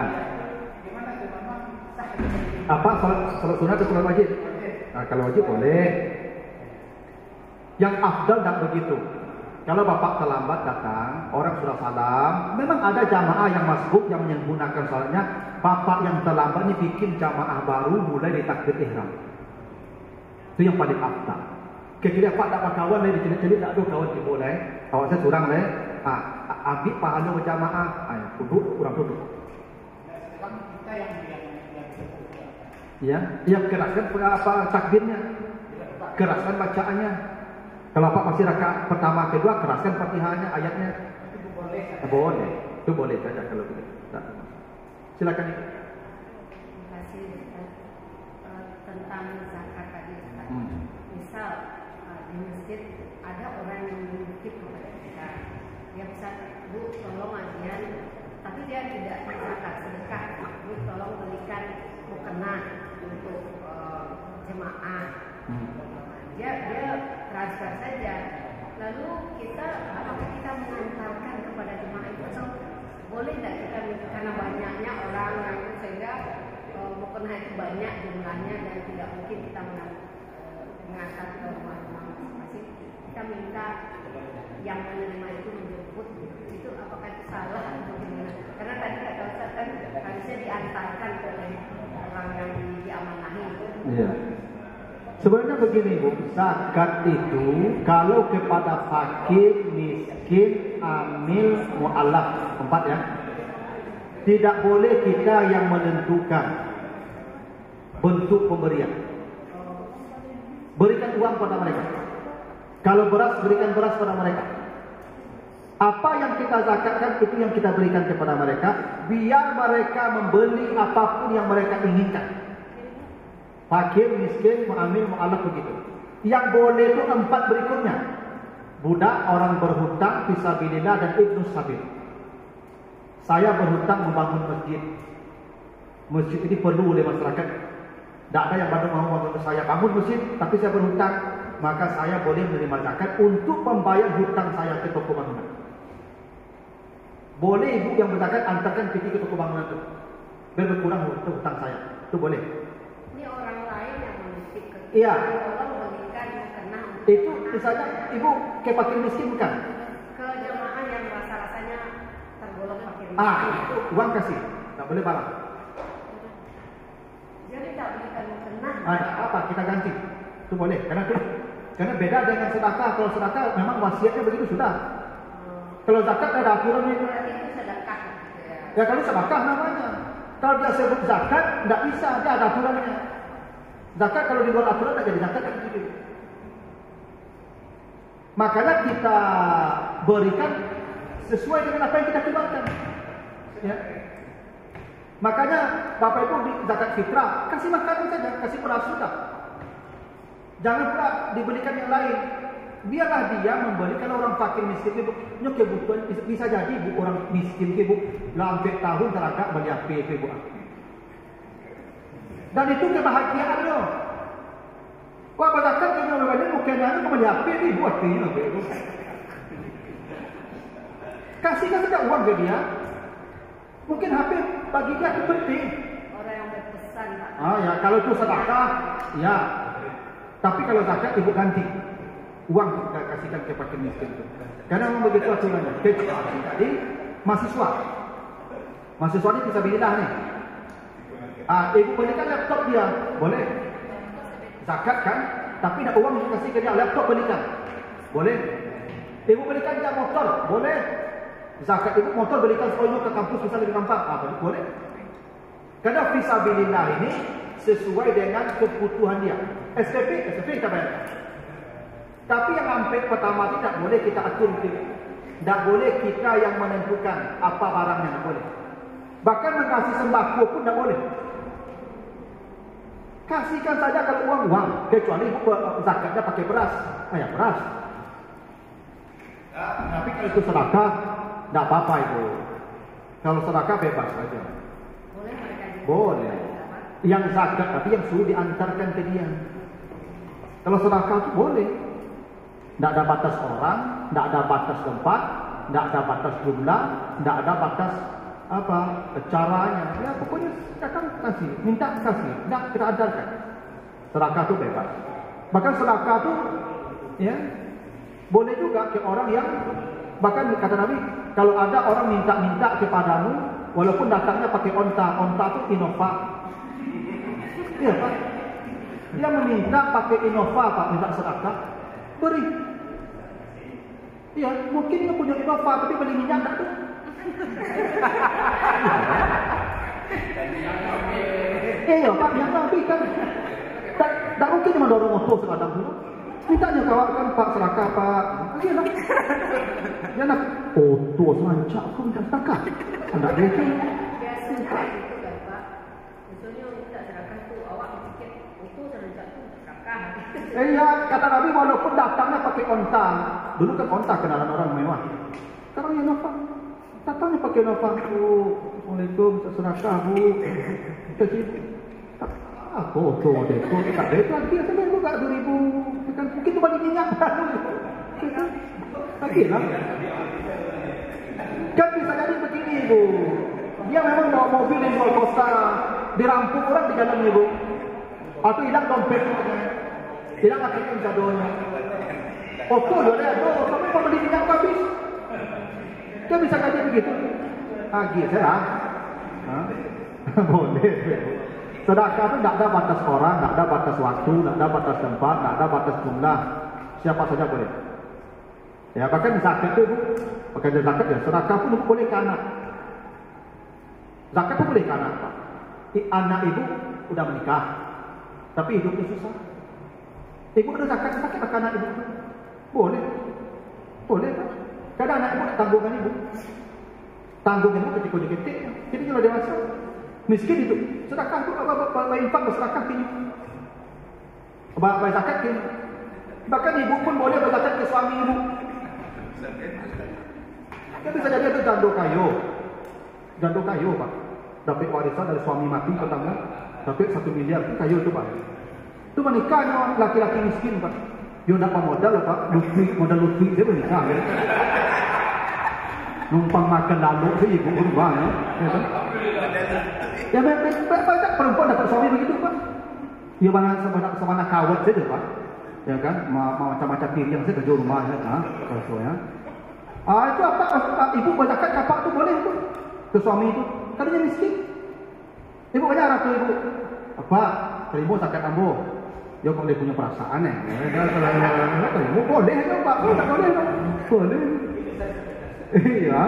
Speaker 3: gimana sih memang sah
Speaker 2: Apa salat sunat atau salat wajib? Kalau wajib boleh. Yang afdal tak begitu. Kalau bapak terlambat datang, orang sudah salam, memang ada jamaah yang masbuk yang menggunakan salatnya. Bapak yang terlambat ni bikin jamaah baru mulai di takbir ihram. Itu yang paling afdal. Kira-kira pak tak kawan lagi celik-celik tak ada kawan kita boleh. Awak saya curang leh. Ambil pahala berjamaah. Duduk, kurang duduk.
Speaker 3: kita yang
Speaker 2: Ya, yang keraskan apa takbirnya, keraskan bacaannya. Kalau Pak masih rakaat pertama kedua, keraskan Fatihahnya, ayatnya. Boleh, itu boleh saja kalau begitu. Silakan.
Speaker 4: Terima kasih Ustaz. Tentang zakat tadi Ustaz. Misal di masjid ada orang yang menitip kepada kita, dia bisa Bu tolong ajian, tapi dia tidak zakat sedekah. Bu tolong belikan mukena untuk jemaah. Dia transfer saja. Lalu apakah kita mengantarkan kepada jemaah itu atau boleh tidak kita karena banyaknya orang yang sehingga mukena itu banyak jumlahnya dan tidak mungkin kita mengantar ke rumah-rumah masing-masing. Kita minta yang menerima itu menjemput. Itu apakah itu salah atau bagaimana? Karena tadi kata Ustaz kan harusnya diantarkan oleh orang yang diamanahi.
Speaker 2: Iya. Sebenarnya begini Bu, zakat itu kalau kepada fakir, miskin, amil, mu'alaf, 4 ya. Tidak boleh kita yang menentukan bentuk pemberian. Berikan uang pada mereka. Kalau beras, berikan beras pada mereka. Apa yang kita zakatkan itu yang kita berikan kepada mereka, biar mereka membeli apapun yang mereka inginkan. Fakir, miskin, mu'amil, mu'alaf begitu. Yang boleh itu 4 berikutnya. Budak, orang berhutang, fisabilillah dan ibnu sabil. Saya berhutang membangun masjid. Masjid ini perlu oleh masyarakat. Tak ada yang mau bangun saya bangun masjid, tapi saya berhutang. Maka saya boleh menerima zakat untuk membayar hutang saya ke toko bangunan. Boleh ibu yang berzakat antarkan pergi ke toko bangunan itu. Biar berkurang hutang saya. Itu boleh.
Speaker 4: Ini orang lain yang menitip ke kita.
Speaker 2: Iya.
Speaker 4: Tolong berikan mukena untuk
Speaker 2: Itu misalnya ibu ke fakir miskin bukan?
Speaker 4: ke jemaah yang rasa-rasanya tergolong fakir miskin.
Speaker 2: Itu uang kasih. Tak boleh barang.
Speaker 4: Jadi tak berikan mukena.
Speaker 2: Apa kita ganti? Itu boleh. Karena beda dengan sedekah. Kalau sedekah memang wasiatnya begitu sudah. Kalau zakat ada aturan itu.
Speaker 4: Berarti itu sedekah gitu ya.
Speaker 2: Ya kalau sedekah namanya. Kalau dia sebut zakat, tidak bisa. Dia ada aturannya. Zakat kalau di luar aturan tak jadi zakat kan gitu. Makanya kita berikan sesuai dengan apa yang kita keluarkan. Ya. Makanya Bapak Ibu di zakat fitrah kasih makanan saja, kasih beras sudah. Jangan pula diberikan yang lain. Biarlah dia membeli. Kalau orang fakir miskin ibu, nyo kebutuhan bisa jadi ibu orang miskin ibu lambat tahun teragak beli apa ibu. Dan itu kebahagiaan lo. Wah berzakat yang orang mungkin ada beli apa ibu artinya ibu. Kasihkan saja uang ke dia. Mungkin HP bagi dia itu penting.
Speaker 4: Orang yang berpesan Pak.
Speaker 2: Ya kalau itu sedekah, ya. Tapi kalau zakat ibu ganti. Uang kita kasihkan ke fakir miskin itu. Karena memang begitu aturannya. Kecuali tadi mahasiswa. Mahasiswa ini bisa bilillah nih. Ibu belikan laptop dia, boleh. Zakat kan? Tapi nak uang kasih ke dia laptop belikan. Boleh. Ibu belikan dia motor, boleh. Zakat ibu motor belikan supaya ke kampus bisa lebih gampang. Boleh. Karena fisabilillah ini sesuai dengan kebutuhan dia. SPP kita bayar. Tapi yang ampek pertama tidak boleh kita atur. Tidak boleh kita yang menentukan apa barangnya, tidak boleh. Bahkan mengkasih sembako pun tidak boleh. Kasihkan saja kalau uang. Kecuali ibu zakatnya pakai beras. Ya beras. Tapi kalau itu sedekah, tidak apa-apa itu. Kalau sedekah bebas saja.
Speaker 4: Boleh mereka juga.
Speaker 2: Boleh. Yang zakat tapi yang suruh diantarkan ke dia. Kalau sedekah itu boleh. Tidak ada batas orang, tidak ada batas tempat, tidak ada batas jumlah, tidak ada batas apa caranya. Ya pokoknya datang kasih, minta kasih, tidak kita ajarkan. Sedekah itu bebas. Bahkan sedekah itu ya boleh juga ke orang yang bahkan kata Nabi, kalau ada orang minta-minta kepadamu, walaupun datangnya pakai onta itu Innova. Iya Pak. Dia meminta pakai Innova Pak, minta sedekah. Beri. Iya, mungkin dia punya Innova tapi beli minyak tak tu. Ya Pak, yang Nabi kan tak mungkin dia mendorong motor sekadang dulu. Mintanya kawakan Pak sedekah Pak. Iyalah. Dia nak tua serancak kau minta sedekah. Anak dia tu.
Speaker 4: Biasa itu kan Pak. Misalnya minta sedekah tu awak fikir itu serancak tu sedekah.
Speaker 2: Iya, kata Nabi walaupun datangnya pakai onta. Dulu kan onta kenalan orang mewah. Sekarang yang Nova. Datangnya pakai Nova. Assalamualaikum, sedekah Bu. Kita sibuk. Foto deh, foto tak ada itu lagi. Sampai buka 2000. Kan mungkin tu balik minyak baru. Lagi lah. Kan bisa jadi begini Bu. Dia memang bawa mobil yang jual kosta. Dirampung orang di jalan Bu. Atau hilang dompetnya. Hilang ATM jadonya. Foto dia ada. Sampai pembeli minyak habis. Kan bisa jadi begitu. Gitu ya. Boleh. Sedekah itu tidak ada batas orang, tidak ada batas waktu, tidak ada batas tempat, tidak ada batas jumlah. Siapa saja boleh. Ya bahkan zakat itu, bahkan zakat ya, sedekah pun boleh ke anak. Zakat pun boleh ke anak. Anak ibu sudah menikah, tapi hidupnya susah. Ibu ada zakat pakai ke anak ibu. Boleh, boleh kan? Kadang anak ibu tanggungan ibu, tanggungan ibu ketika dia ketik, kita kalau dewasa. Miskin itu, sedekah itu apa infak bersedekah ini. Berzakat ini. Bahkan ibu pun boleh berzakat ke suami ibu. Dia bisa jadi itu jando kayu Pak. Dapat warisan dari suami mati pertama, dapat 1 miliar itu kayu itu Pak. Itu menikahnya laki-laki miskin Pak. Dia dapat modal Pak, modal lutfi dia menikah. Ya. Numpang makan lalu sih ibu rumah ya. Ya banyak perempuan dapat suami begitu Pak. Ya mana kawat saja Pak. Ya kan, macam-macam piring saja kerja rumah ya. Ya. Itu apa ibu berzakat kapak tu boleh tu. Ke suami itu. Katanya miskin. Ibu banyak harap ibu. Apa? Terima zakat ambo. Dia boleh punya perasaan terima boleh tu Pak. Tak boleh tu. Boleh. Iya.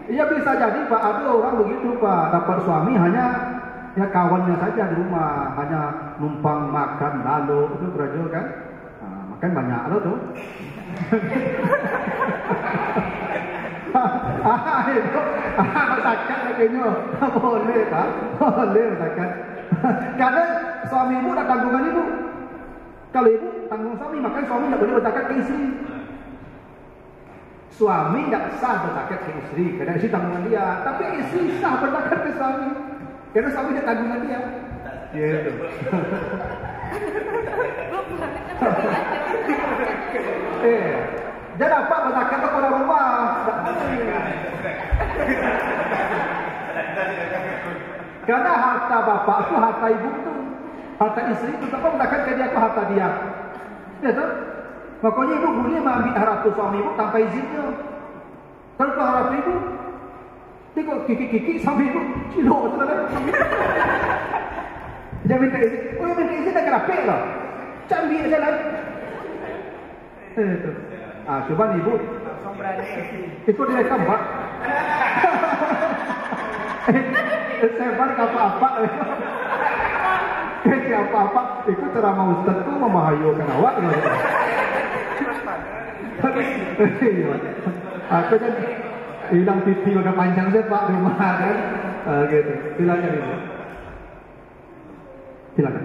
Speaker 2: Iya bisa jadi Pak, ada orang begitu Pak, dapat suami hanya ya kawannya saja di rumah, hanya numpang makan lalu itu beraja kan, makan banyak lo tuh. Itu zakat kayaknya boleh Pak, boleh zakat. Karena suami ibu nak tanggungan ibu. Kalau ibu tanggung suami, maka suami tidak boleh berzakat ke istri. Suami tidak sah berzakat ke istri, karena istri tanggungan dia. Tapi istri sah berzakat ke suami, karena suami tidak tanggungan dia. Gitu. Dia dapat berzakat ke orang rumah. Karena harta bapak itu harta ibu tu, harta istri itu tak berzakat ke dia, itu harta dia. Ya tu. Makanya ibu boleh mengambil harta suami ibu tanpa izinnya. Kalau tu harta ibu, tengok kiki suami ibu cilok saudara. Dia minta izin, oh dia minta izin dah kerapik lah. Canggih aja lah. Itu. Coba ibu. Ikut direkam Pak. Saya balik apa-apa. Apa-apa. Ikut ceramah Ustaz tu membahayakan awak. Aku kan hilang pipi udah panjang saya Pak di rumah kan. Gitu. Silakan ibu. Silakan.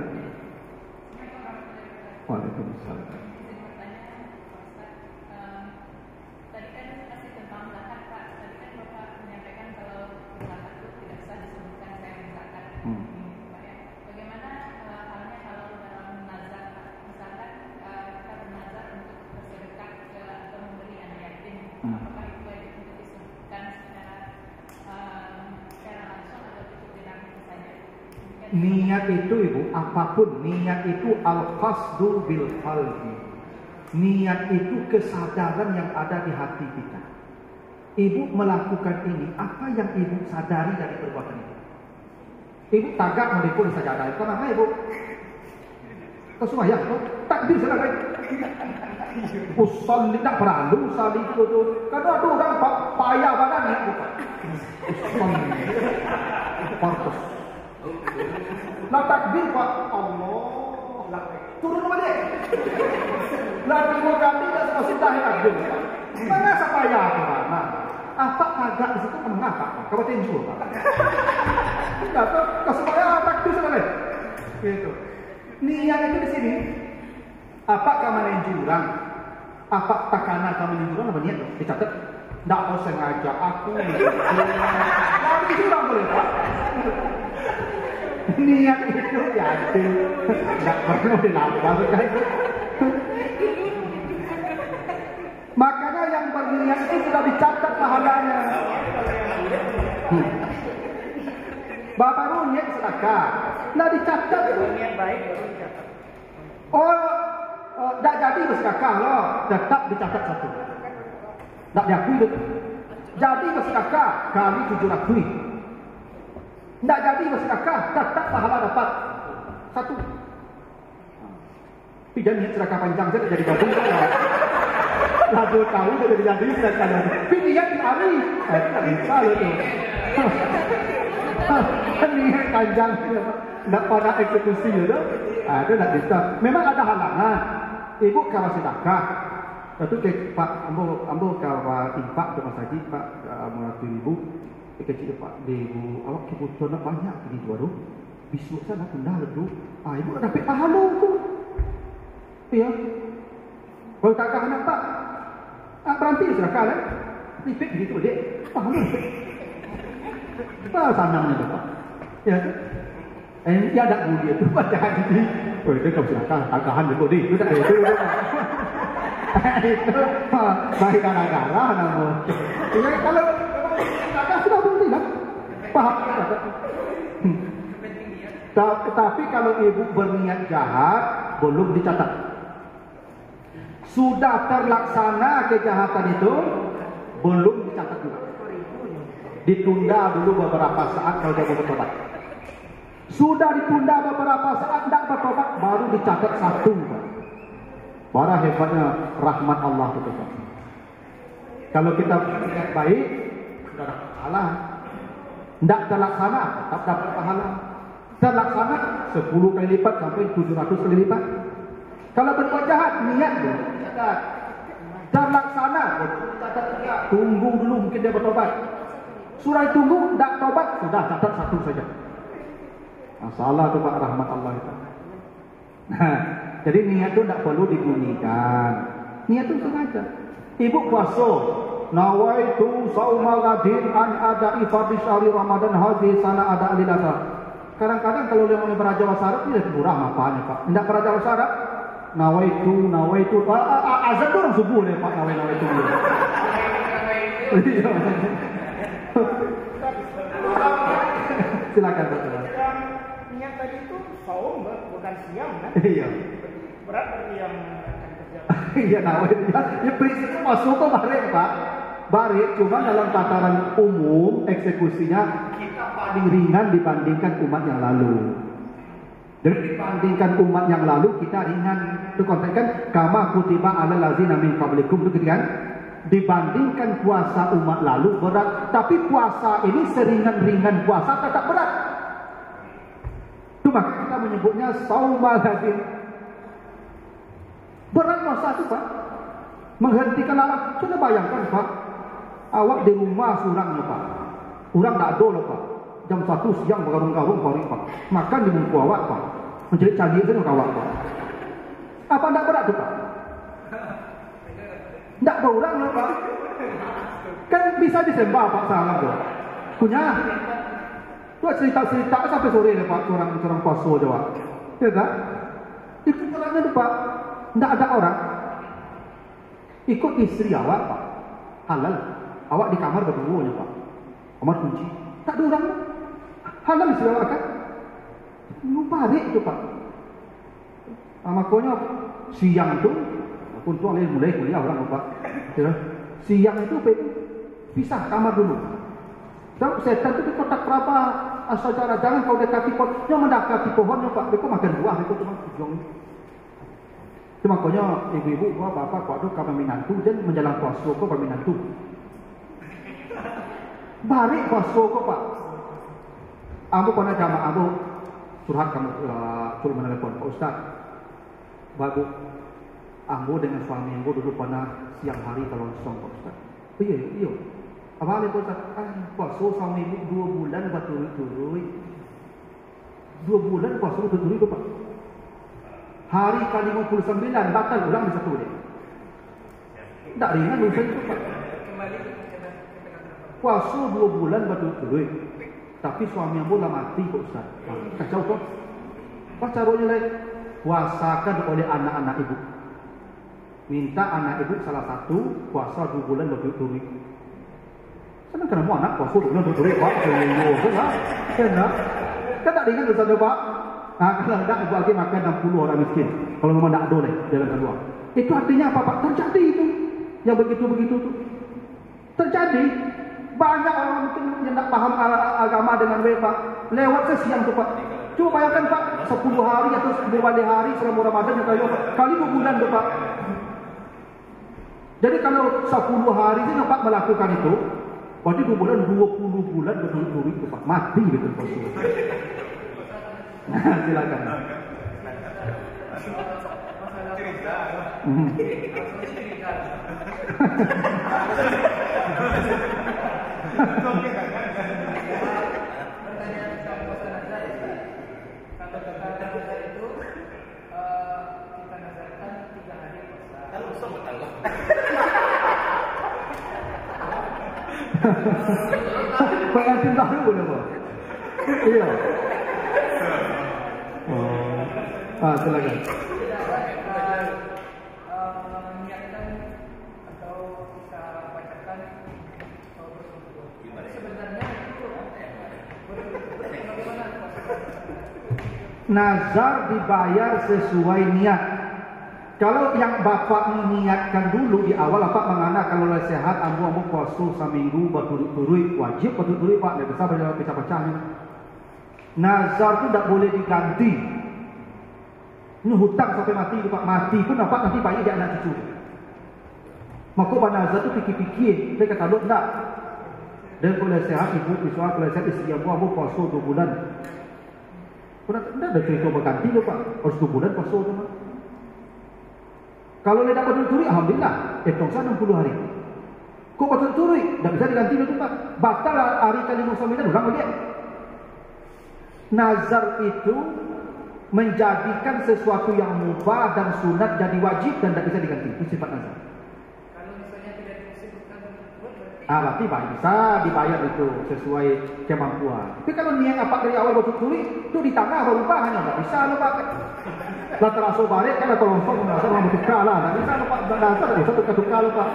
Speaker 2: Waalaikumsalam. Niat itu ibu, apapun niat itu al-qasdu bil qalbi. Niat itu kesadaran yang ada di hati kita. Ibu melakukan ini, apa yang ibu sadari dari perbuatan itu? Ibu tagak meliput di sajadah, itu nama ibu. Kau sembahyang, takbir selesai. Usul tidak perlu salih itu. Karena ada orang payah badan ya bukan. Usul portos. Lah takbir Pak Allah. Turun balik. Lah dua kali tak semua sudah takbir. Mana sapaya tu mana? Apa kagak di situ menengah Pak? Kau tinju Pak. Tidak tu kau supaya takbir selesai. Gitu. Niat itu di sini. Apa kamu menjurang? Apa takanan kamu menjurang? Apa niat? Dicatat. Tak mau sengaja aku. Kamu jurang boleh Pak. Niat itu jadi tidak perlu dilakukan. Makanya yang berniat itu sudah dicatat pahalanya. Bapak lu niat sedekah, nah dicatat itu. Niat baik baru dicatat. Tak jadi bersedekah loh, tetap dicatat satu. Tak diakui itu. Jadi bersedekah kali 700. Tidak jadi bersedekah, tetap pahala dapat satu. Tapi jangan niat sedekah panjang saya tak jadi gabung. Lalu tahu saya jadi sedekah. Tapi niat di hari, tak bisa itu. Niat panjang, tidak pada eksekusi itu, itu tak bisa. Memang ada halangan. Ibu kalau sedekah, itu Pak ambo kalau infak ke Mas Haji Pak mengatur ibu. Kecil Pak Debu, awak kebutuhan banyak ini jual. Besok sana pindah ledu. Ibu nak dapat pahala tu. Ya. Kalau tak anak Pak, berhenti sedekah lah. Lipik begitu dek. Pahala. Apa sanangnya tu Pak? Ya tu. Ya tak boleh tu Pak jangan jadi. Oh itu kau sedekah, tagahan dulu deh. Itu tak itu. Itu baik gara-gara nama. Ya kalau sudah berhenti lah. Paham? Tapi kalau ibu berniat jahat, belum dicatat. Sudah terlaksana kejahatan itu, belum dicatat juga. Ditunda dulu beberapa saat kalau dia mau bertobat. Sudah ditunda beberapa saat tidak bertobat, baru dicatat satu. Para hebatnya rahmat Allah itu. Kalau kita berniat baik, sudah dapat pahala. Tidak terlaksana, tetap dapat pahala. Terlaksana 10 kali lipat sampai 700 kali lipat. Kalau berbuat jahat, niat tu. Dan laksana, tunggu dulu mungkin dia bertobat. Sudah tunggu, tak tobat, sudah catat satu saja. Masalah tu Pak, rahmat Allah itu. Nah, jadi niat tu tak perlu dibunyikan. Niat tu sengaja. Ibu puasa, nawaitu saumal ghadin an ada'i fardhi syahri Ramadan hadhihi sana ada alilasa. Kadang-kadang kalau dia mau berajawa syarat dia kurang apanya Pak. Tidak berajawa syarat. Nawaitu azan tu orang subuh le Pak, nawaitu. Silakan Pak.
Speaker 3: Niat tadi itu saum bukan siang kan?
Speaker 2: Iya.
Speaker 3: Berat berarti yang akan kerja.
Speaker 2: Iya, nawaitu. Ya prinsipnya masuk ke barik Pak. Barik cuma dalam tataran umum eksekusinya kita paling ringan dibandingkan umat yang lalu. Dan dibandingkan umat yang lalu kita ringan. Itu konteks kan kama kutiba alal ladzina min qablikum itu kan. Dibandingkan puasa umat lalu berat, tapi puasa ini seringan-ringan puasa tetap berat. Itu maka kita menyebutnya saumal ladzin. Berat puasa itu Pak. Menghentikan larang. Coba bayangkan Pak. Awak di rumah surangnya Pak. Orang tak ada loh Pak. Jam 1 siang bergarung-garung Pak. Makan di muka awak Pak. Menjadi canggih itu awak Pak. Apa tak berat tu Pak? Tak berurang loh Pak. Kan bisa disembah Pak salah tu. Punya. Tu cerita-cerita sampai sore deh Pak. Orang puasa je Pak. Ya tak? Itu terangnya tu Pak. Tak ada orang. Ikut isteri awak Pak. Halal. Awak di kamar berdua je Pak. Kamar kunci. Tak ada orang. Halal isteri awak kan? Balik tu Pak. Makanya siang tu untuk mulai kuliah orang Pak. Siang itu pisah kamar dulu. Dan setan itu di kotak berapa asal cara jangan kau dekati pohon. Yang mendekati pohonnya Pak. Mereka makan buah. Mereka cuma tujuan. Itu makanya ibu-ibu, bapak, waktu kau menantu dan menjalan puasa kau menantu. Balik puasa kau Pak. Aku pernah jamaah aku curhat kamu suruh menelepon Pak Ustaz. Bagus. Aku dengan suami aku dulu pernah siang hari kalau song Pak Ustaz. Iya. Apa lagi Pak Ustaz? Puasa suami ibu 2 bulan berturut-turut. 2 bulan puasa berturut-turut Pak. Hari ke-59 batal ulang di satu dia. Tak ringan urusan itu Pak. Puasa 2 bulan berturut-turut. Tapi suami yang bola mati Pak Ustaz. Kacau kok. Apa caranya lagi? Puasakan oleh anak-anak ibu. Minta anak ibu salah satu puasa 2 bulan berturut-turut. Senang kenapa anak puasa 2 bulan berturut-turut Pak? Kenapa? Kan tak ringan urusan itu Pak. Nah, kalau tidak ibu lagi makan 60 orang miskin. Kalau memang tak boleh jalan keluar. Itu artinya apa Pak? Terjadi itu. Yang begitu-begitu itu. Terjadi. Banyak orang mungkin yang tak paham agama dengan baik Pak. Lewat sesiang tu Pak. Cuba bayangkan Pak, 10 hari atau 10 hari selama Ramadan kali 2 bulan tu Pak. Jadi kalau 10 hari ini Pak melakukan itu, berarti 2 bulan 20 bulan berturut-turut tu Pak. Mati betul Pak. Nah, silakan. Pengantin baru boleh Pak? Iya. Silakan.
Speaker 3: Niatkan atau kita bacakan sebenarnya itu bagaimana?
Speaker 2: Nazar dibayar sesuai niat. Kalau yang bapak meniatkan dulu di awal, bapak mengana kalau sehat, ambu puasa seminggu berturut-turut, wajib berturut-turut Pak, tidak bisa baca-bacanya. Nazar itu tidak boleh diganti. Ini hutang sampai mati Pak, mati pun dapat nanti bayi dia anak cucu. Maka Pak Nazar itu fikir-fikir, dia kata lu tidak. Dan kalau sehat ibu, misalnya kalau sehat istri ambu puasa 2 bulan. Tidak ada cerita berganti Pak, harus 2 bulan puasa tu Pak. Kalau dia dapat turi, alhamdulillah, hitung sana 60 hari. Kok betul turi, tidak bisa diganti itu Pak. Batal hari kali musaminan ulang lagi. Nazar itu menjadikan sesuatu yang mubah dan sunat jadi wajib dan tidak bisa diganti. Itu sifat nazar.
Speaker 3: Kalau misalnya tidak disebutkan berarti
Speaker 2: Berarti bisa dibayar itu sesuai kemampuan. Tapi kalau niat apa dari awal betul turi, itu di tanah baru bahannya tidak bisa lo Pak. Lah terasa balik kan kalau lompong nggak usah mau tukar lah, nggak bisa lo Pak. Nazar tidak bisa tukar lo Pak.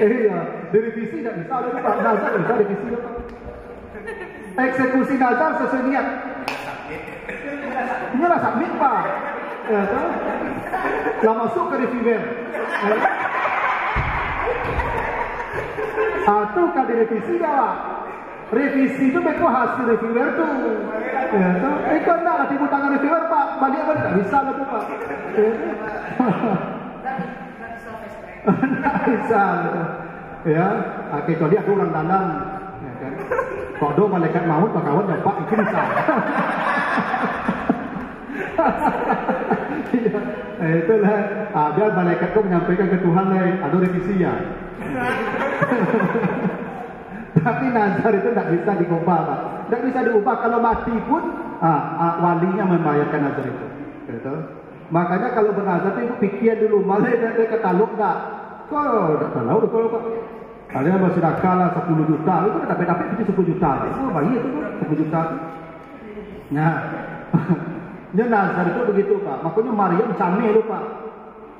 Speaker 2: Iya, direvisi tidak bisa lo Pak. Nazar tidak bisa direvisi lo Pak. Eksekusi nazar sesuai niat. Ini lah submit Pak. Ya, kan? Lah masuk ke reviewer. Atau kan direvisi ya Pak. Revisi itu betul hasil reviewer tuh. Ya, tuh. Itu enggak lah tipu tangan reviewer Pak. Balik tidak bisa lo tuh Pak. Tidak bisa. Ya, kecuali aku orang dalam. Ya, kan? Kalau malaikat maut Pak kawan ya Pak itu bisa. Ya, itulah. Biar malaikat kau menyampaikan ke Tuhan ada revisi ya. Tapi nazar itu tidak bisa diubah Pak. Tidak bisa diubah. Kalau mati pun walinya membayarkan nazar itu. Gitu. Makanya kalau bernazar itu pikir dulu. Malah dia ketaluk tak. Kau tidak tahu kalau Pak. Kalian masih dah kalah 10 juta. Itu dah dapat itu 10 juta. Itu bayi itu 10 juta. Nah. Dia nazar itu begitu Pak. Makanya Maryam camil itu Pak.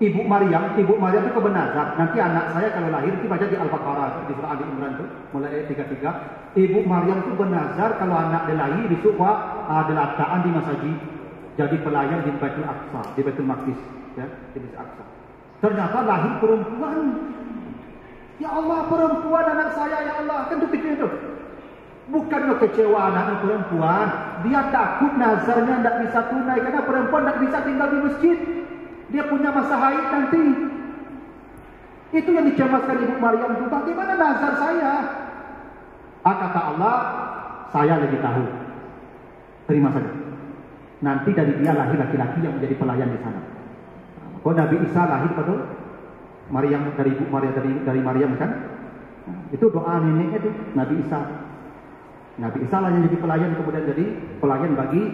Speaker 2: Ibu Maryam itu kebenazar. Nanti anak saya kalau lahir itu baca di Al-Baqarah di surah Ali Imran itu mulai ayat 33. Ibu Maryam itu benazar kalau anak dia lahir besok Pak ada letakkan di masjid jadi pelayan di Baitul Aqsa, di Baitul Maqdis ya, di Baitul Aqsa. Ternyata lahir perempuan. Ya Allah, perempuan anak saya ya Allah. Kan itu pikir itu. Bukannya kecewa anaknya perempuan, dia takut nazarnya tidak bisa tunai karena perempuan tidak bisa tinggal di masjid. Dia punya masa haid nanti. Itu yang dicemaskan Ibu Maryam itu. Bagaimana nazar saya? Kata Allah, saya lebih tahu. Terima saja. Nanti dari dia lahir laki-laki yang menjadi pelayan di sana. Kalau Nabi Isa lahir betul? Maryam dari Ibu Maryam dari Maryam kan? Itu doa neneknya itu Nabi Isa. Nabi Isa lah yang jadi pelayan kemudian jadi pelayan bagi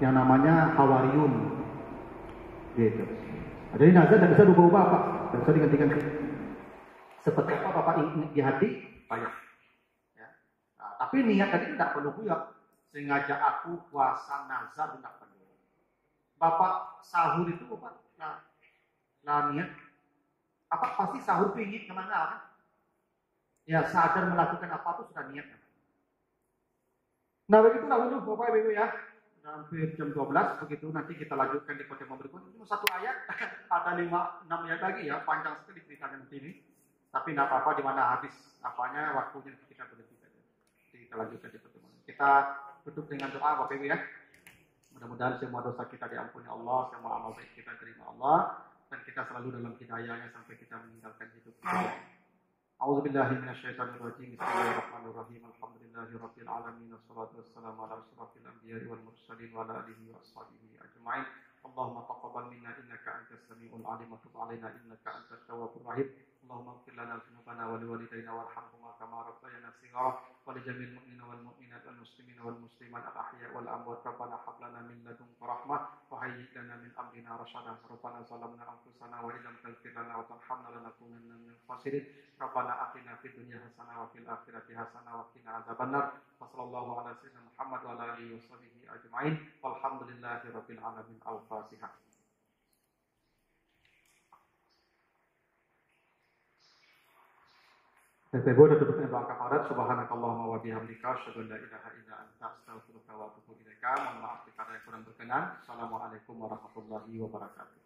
Speaker 2: yang namanya Hawariyun. Gitu. Jadi nazar tidak bisa diubah Pak, tidak bisa digantikan. Seperti apa Bapak ingat di hati, banyak. Ya. Nah, tapi niat tadi tidak perlu ya. Sengaja aku puasa nazar tidak perlu. Bapak sahur itu Bapak, nah niat. Apa pasti sahur pingin kemana kan? Ya sadar melakukan apa itu sudah niat. Nah begitu dahulu Bapak Ibu ya. Hampir jam 12 begitu nanti kita lanjutkan di pertemuan berikutnya. Cuma satu ayat, ada 5-6 ayat lagi ya, panjang sekali ceritanya nanti ini. Tapi tidak apa-apa di mana habis apanya waktunya kita berhenti saja. Kita lanjutkan di pertemuan. Kita tutup dengan doa Bapak Ibu ya. Mudah-mudahan semua dosa kita diampuni Allah, semua amal baik kita terima Allah, dan kita selalu dalam hidayahnya sampai kita meninggalkan hidup kita. A'udzubillahi minasyaitonirrajim. Bismillahirrahmanirrahim. Alhamdulillahirabbil alamin wassalatu wassalamu ala asyrafil anbiya'i wal mursalin wa ala alihi wa ashabihi ajma'in. Allahumma taqabbal minna innaka antas samiul alim wa tub 'alaina innaka antat tawwabur rahim. Allahumma ighfir lana dzunubana wa liwalidayna warhamhuma kama rabbayana shighara wa li jami'il mu'minina wal mu'minat wal muslimina wal muslimat al ahya' wal amwat. Rabbana hab lana min ladunka rahmah wa hayyi' lana min amrina rasyada. Rabbana zalamna anfusana wa illam taghfir lana wa tarhamna lanakunanna minal khasirin. Rabbana atina fid dunya hasanah wa fil akhirati hasanah wa qina adzabannar. Wa sallallahu ala sayyidina Muhammad wa ala alihi washabihi ajma'in. Walhamdulillahi rabbil alamin. Al-Fatihah. Saya boleh tutup dengan doa kafarat. Subhanakallahumma wa bihamdika asyhadu an la ilaha illa anta astaghfiruka wa atubu ilaika. Mohon maaf jika ada yang kurang berkenan. Assalamualaikum warahmatullahi wabarakatuh.